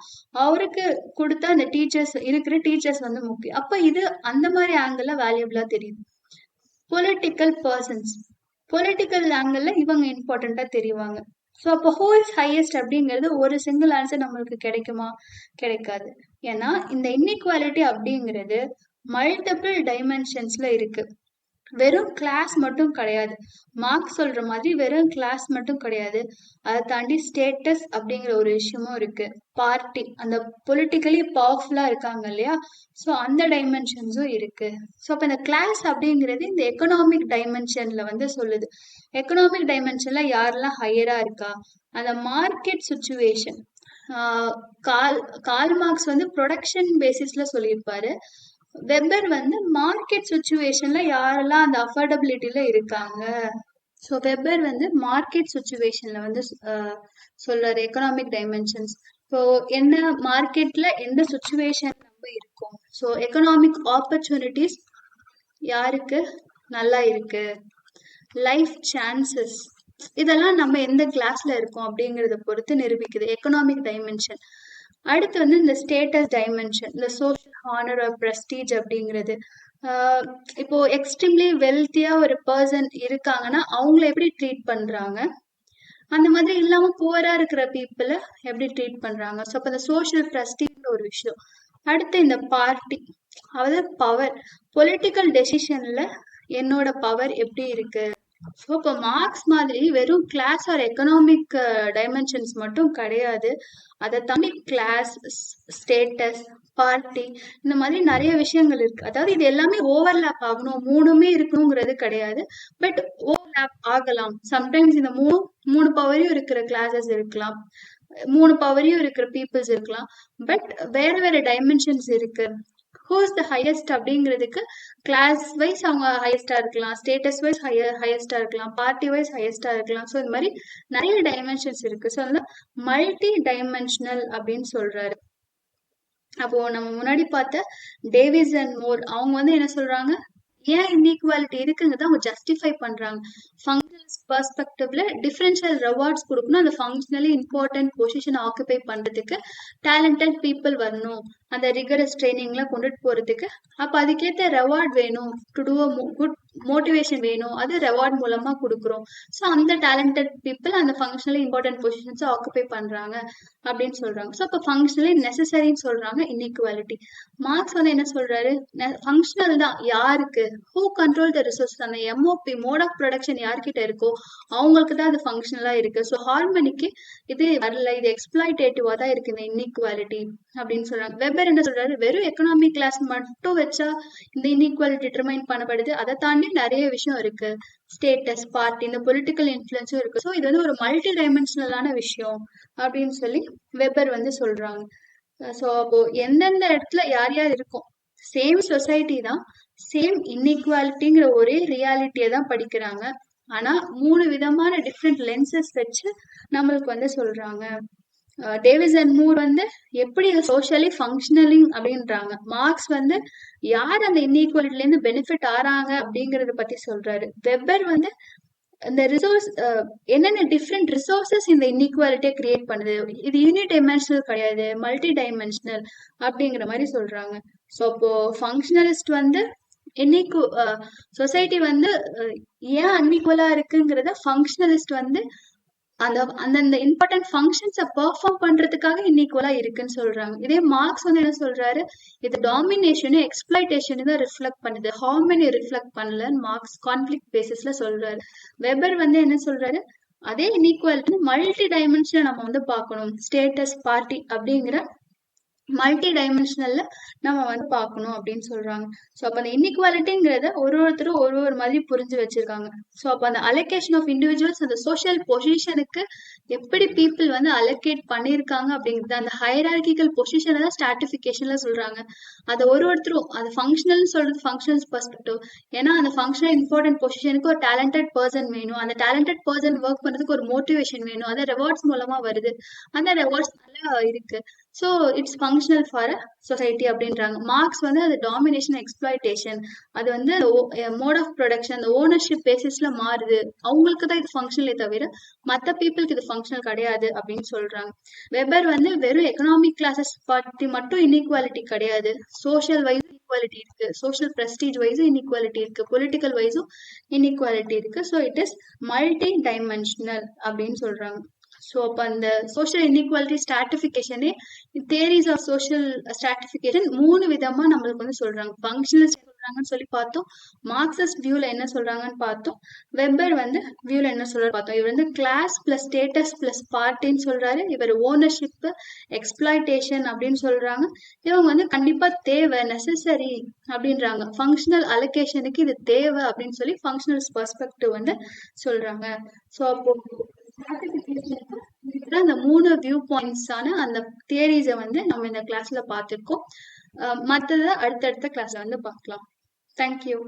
அவருக்கு கொடுத்த அந்த இருக்கிற டீச்சர்ஸ் வந்து முக்கியம். அப்ப இது அந்த மாதிரி ஆங்கிள் வேல்யூபிளா தெரியுது. பொலிட்டிக்கல் பர்சன்ஸ், பொலிட்டிக்கல் ஆங்கிள் இவங்க இம்பார்ட்டண்டா தெரிவாங்க. ஸோ அப்போ ஹூ இஸ் ஹையஸ்ட் அப்படிங்கிறது ஒரு சிங்கிள் ஆன்சர் நம்மளுக்கு கிடைக்குமா? கிடைக்காது. ஏன்னா இந்த இன்இக்வாலிட்டி அப்படிங்கிறது மல்டிபிள் டைமென்ஷன்ஸ்ல இருக்கு. வெறும் கிளாஸ் மட்டும் கிடையாது. மார்க்ஸ் சொல்ற மாதிரி வெறும் கிளாஸ் மட்டும் கிடையாது. அதை தாண்டி ஸ்டேட்டஸ் அப்படிங்கிற ஒரு விஷயமும் இருக்கு. பார்ட்டி, அந்த பொலிட்டிக்கலி பவர்ஃபுல்லா இருக்காங்க இல்லையா? ஸோ அந்த டைமென்ஷன்ஸும் இருக்கு. ஸோ அப்ப இந்த கிளாஸ் அப்படிங்கிறது இந்த எக்கனாமிக் டைமென்ஷன்ல வந்து சொல்லுது. எக்கனாமிக் டைமென்ஷன்ல யாரெல்லாம் ஹையரா இருக்கா? அந்த மார்க்கெட் சுச்சுவேஷன். கால் மார்க்ஸ் வந்து ப்ரொடக்ஷன் பேசிஸ்ல சொல்லியிருப்பாரு. வெபர் வந்து மார்க்கெட் சுச்சுவேஷன்ல யாரெல்லாம் அந்த அஃபோர்டபிலிட்டில இருக்காங்க. ஸோ வெபர் வந்து மார்க்கெட் சுச்சுவேஷன்ல வந்து சொல்றாரு எக்கனாமிக் டைமென்ஷன்ஸ். இப்போ என்ன மார்க்கெட்ல எந்த சுச்சுவேஷன் நம்ம இருக்கோம், ஸோ எக்கனாமிக் ஆப்பர்ச்சுனிட்டிஸ் யாருக்கு நல்லா இருக்கு, லைஃப் சான்சஸ், இதெல்லாம் நம்ம எந்த கிளாஸ்ல இருக்கோம் அப்படிங்கறத பொறுத்து நிரூபிக்குது எக்கனாமிக் டைமென்ஷன். அடுத்து வந்து இந்த ஸ்டேட்டஸ் டைமென்ஷன், இந்த சோஷியல் ஹானர் ஆர் பிரஸ்டீஜ் அப்படிங்கிறது. இப்போ எக்ஸ்ட்ரீம்லி வெல்த்தியா ஒரு பர்சன் இருக்காங்கன்னா அவங்கள எப்படி ட்ரீட் பண்றாங்க, அந்த மாதிரி இல்லாம புவரா இருக்கிற பீப்புளை எப்படி ட்ரீட் பண்றாங்க. ஸோ அப்போ இந்த சோஷியல் பிரஸ்டீஜ் ஒரு விஷயம். அடுத்து இந்த பார்ட்டி, அதாவது பவர், பொலிட்டிக்கல் டெசிஷன்ல என்னோட பவர் எப்படி இருக்கு. ஸோ இப்போ மார்க்ஸ் மாதிரி வெறும் கிளாஸ் ஆர் எக்கனாமிக் டைமென்ஷன்ஸ் மட்டும் கிடையாது. அதை தாண்டி கிளாஸ், ஸ்டேட்டஸ், பார்ட்டி, இந்த மாதிரி நிறைய விஷயங்கள் இருக்கு. அதாவது இது எல்லாமே ஓவர்லேப் ஆகணும், மூணுமே இருக்கணுங்கிறது கிடையாது. பட் ஓவர்லேப் ஆகலாம். சம்டைம்ஸ் இந்த மூணு பவரையும் இருக்கிற கிளாஸஸ் இருக்கலாம், 3 பவரையும் இருக்கிற பீப்புள்ஸ் இருக்கலாம். பட் வேற வேற டைமென்ஷன்ஸ் இருக்கு. ஹூஸ் த ஹையஸ்ட் அப்படிங்கிறதுக்கு கிளாஸ் வைஸ் அவங்க ஹையஸ்டா இருக்கலாம், ஸ்டேட்டஸ் வைஸ் ஹையஸ்டா இருக்கலாம், பார்ட்டி வைஸ் ஹையஸ்டா இருக்கலாம். ஸோ இந்த மாதிரி நிறைய டைமென்ஷன்ஸ் இருக்கு. ஸோ வந்து மல்டி டைமென்ஷனல் அப்படின்னு சொல்றாரு. அப்போ நம்ம முன்னாடி பார்த்த டேவிஸ் அண்ட் மோர் அவங்க வந்து என்ன சொல்றாங்க, ஏன் இன்இக்வாலிட்டி இருக்குங்கிறத அவங்க ஜஸ்டிஃபை பண்றாங்க. ஃபங்க்ஷனல் பெர்ஸ்பெக்டிவ்ல டிஃபரன்ஷியல் ரிவார்ட்ஸ் கொடுக்கணும், அந்த ஃபங்க்ஷனலி இம்பார்ட்டன்ட் பொசிஷன் ஆக்குபை பண்றதுக்கு டேலண்டட் பீப்புள் வரணும், அந்த ரிகரஸ் ட்ரைனிங்லாம் கொண்டுட்டு போறதுக்கு. அப்ப அதுக்கேற்ற ரெவார்ட் வேணும், டு டூ குட் மோட்டிவேஷன் வேணும், அது ரெவார்ட் மூலமா கொடுக்குறோம். ஸோ அந்த டேலண்டட் பீப்புள் அந்த ஃபங்க்ஷனலி இம்பார்ட்டன்ட் பொசிஷன்ஸை ஆக்குபை பண்றாங்க அப்படின்னு சொல்றாங்க. ஸோ அப்போ ஃபங்க்ஷனலி நெசசரின்னு சொல்றாங்க இன்இக்வாலிட்டி. மார்க்ஸ் வந்து என்ன சொல்றாரு, ஃபங்க்ஷனல் தான் யாருக்கு, ஹூ கண்ட்ரோல் த ரிசோர்ஸ், அந்த எம்ஓபி மோட் ஆஃப் ப்ரொடக்ஷன் யார்கிட்ட இருக்கோ அவங்களுக்கு தான் அது ஃபங்க்ஷனலா இருக்கு. ஸோ ஹார்மனிக்கு இது வரல, இது எக்ஸ்பிளாய்டேட்டிவா தான் இருக்கு இந்த இன்இக்வாலிட்டி அப்படின்னு சொல்றாங்க. வெபர் என்ன சொல்றாரு, வெறும் எக்கனாமிக் கிளாஸ் மட்டும் வச்சா இந்த இன்இக்வாலிட்டி டிட்டர்மைன் பண்ணப்படுது, அதை தாண்டி நிறைய விஷயம் இருக்கு, ஸ்டேட்டஸ், பார்ட்டி, இந்த பொலிட்டிக்கல் இன்ஃப்ளூயன்ஸும் இருக்கு. ஸோ இது வந்து ஒரு மல்டி டைமென்ஷனலான விஷயம் அப்படின்னு சொல்லி வெபர் வந்து சொல்றாங்க. ஸோ அப்போ எந்தெந்த இடத்துல யார் யார் இருக்கும், சேம் சொசைட்டி தான், சேம் இன்இக்வாலிட்டிங்கிற ஒரே ரியாலிட்டியை தான் படிக்கிறாங்க. ஆனா 3 விதமான டிஃப்ரெண்ட் லென்சஸ் வச்சு நம்மளுக்கு வந்து சொல்றாங்க. டேவிஸ் அண்ட் மூர் வந்து எப்படி சோஷியலி ஃபங்க்ஷனலிங் அப்படின்றாங்க. மார்க்ஸ் வந்து யார் அந்த இன்இக்வாலிட்டில இருந்து பெனிஃபிட் ஆறாங்க அப்படிங்கறத பத்தி சொல்றாரு. வெப்பர் வந்து இந்த ரிசோர்ஸ் என்னென்ன டிஃப்ரெண்ட் ரிசோர்சஸ் இந்த இன்இக்வாலிட்டியை கிரியேட் பண்ணுது, இது யூனி டைமென்ஷனல் கிடையாது, மல்டி டைமென்ஷனல் அப்படிங்கிற மாதிரி சொல்றாங்க. ஸோ அப்போ ஃபங்க்ஷனலிஸ்ட் வந்து இன்னைக்கு சொசைட்டி வந்து ஏன் அன்இக்வலா இருக்குங்கிறத ஃபங்க்ஷனலிஸ்ட் வந்து அந்த அந்தந்த இம்பார்ட்டன்ட் ஃபங்க்ஷன்ஸை பெர்ஃபார்ம் பண்றதுக்காக இன்இக்வலா இருக்குன்னு சொல்றாங்க. இதே மார்க்ஸ் வந்து என்ன சொல்றாரு, இது டாமினேஷனும் எக்ஸ்பிளைட்டேஷனும் தான் ரிஃப்ளெக்ட் பண்ணுது, ஹார்மனி ரிஃப்ளெக்ட் பண்ணலன்னு மார்க்ஸ் கான்ஃபிளிக் பேசிஸ்ல சொல்றாரு. வெபர் வந்து என்ன சொல்றாரு, அதே இன்இக்வாலிட்டி மல்டி டைமென்ஷனை நம்ம வந்து பார்க்கணும், ஸ்டேட்டஸ், பார்ட்டி அப்படிங்கிற மல்டி டைமென்ஷனல்ல நம்ம வந்து பார்க்கணும் அப்படின்னு சொல்றாங்க. ஸோ அப்போ அந்த இன்இக்வாலிட்டிங்கிறத ஒருத்தரும் ஒரு மாதிரி புரிஞ்சு வச்சிருக்காங்க. ஸோ அப்போ அந்த அலோகேஷன் ஆஃப் இண்டிவிஜுவல்ஸ் அந்த சோஷியல் பொசிஷனுக்கு எப்படி பீப்புள் வந்து அலோகேட் பண்ணியிருக்காங்க அப்படிங்கிறது, அந்த ஹைரார்கிக்கல் பொசிஷனை தான் ஸ்ட்ராட்டிஃபிகேஷன்ல சொல்றாங்க. அதை ஒருத்தரும் அது ஃபங்க்ஷனல் சொல்றது ஃபங்க்ஷனல் பெர்ஸ்பெக்டிவ். ஏன்னா அந்த ஃபங்க்ஷனல் இம்பார்ட்டன்ட் பொசிஷனுக்கு ஒரு டேலண்டட் பர்சன் வேணும், அந்த டேலண்டட் பர்சன் ஒர்க் பண்றதுக்கு ஒரு மோட்டிவேஷன் வேணும், அது ரெவார்ட்ஸ் மூலமா வருது, அந்த ரெவார்ட்ஸ் நல்லா இருக்கு. So it's functional for a society அப்படின்றாங்க. மார்க்ஸ் வந்து அது டாமினேஷன், எக்ஸ்பிளாய்டேஷன், அது வந்து மோட் ஆஃப் ப்ரொடக்ஷன், அந்த ஓனர்ஷிப் பேசிஸ்ல மாறுது, அவங்களுக்கு தான் இது ஃபங்க்ஷனலே தவிர மற்ற பீப்புளுக்கு இது ஃபங்க்ஷனல் கிடையாது அப்படின்னு சொல்றாங்க. வெபர் வந்து வெறும் எக்கனாமிக் கிளாஸஸ் பத்தி மட்டும் இன்இக்வாலிட்டி கிடையாது, சோஷியல் வைஸ் இன்இக்வாலிட்டி இருக்கு, சோஷியல் பிரஸ்டீஜ் வைஸும் இன்இக்வாலிட்டி இருக்கு, பொலிட்டிக்கல் வைஸும் இன்இக்வாலிட்டி இருக்கு. So it is multidimensional அப்படின்னு சொல்றாங்க. ஸோ அப்போ அந்த சோஷியல் இன்இக்வாலிட்டி ஸ்ட்ராட்டிஃபிகேஷனே, தியரிஸ் ஆஃப் சோஷியல் ஸ்ட்ராட்டிஃபிகேஷன் 3 விதமா நம்மளுக்கு வந்து சொல்றாங்க. ஃபங்க்ஷனல் சொல்றாங்கன்னு சொல்லி பார்த்தோம், மார்க்சிஸ்ட் வியூல என்ன சொல்றாங்கன்னு பார்த்தோம், வெபர் வந்து வியூல என்ன சொல்றாரு பார்த்தோம். இவர் வந்து கிளாஸ் பிளஸ் ஸ்டேட்டஸ் பிளஸ் பார்ட்டின்னு சொல்றாரு, இவர் ஓனர்ஷிப், எக்ஸ்பிளாய்டேஷன் அப்படின்னு சொல்றாங்க. இவங்க வந்து கண்டிப்பா தேவை, நெசசரி அப்படின்றாங்க, ஃபங்க்ஷனல் அலோகேஷனுக்கு இது தேவை அப்படின்னு சொல்லி ஃபங்க்ஷனல் பெர்ஸ்பெக்டிவ் வந்து சொல்றாங்க. ஸோ அப்போ அந்த 3 வியூ பாயிண்ட்ஸான அந்த தியரிஸை வந்து நம்ம இந்த கிளாஸ்ல பார்த்துருக்கோம். மற்றதை அடுத்தடுத்த கிளாஸ்ல வந்து பார்க்கலாம். தேங்க்யூ.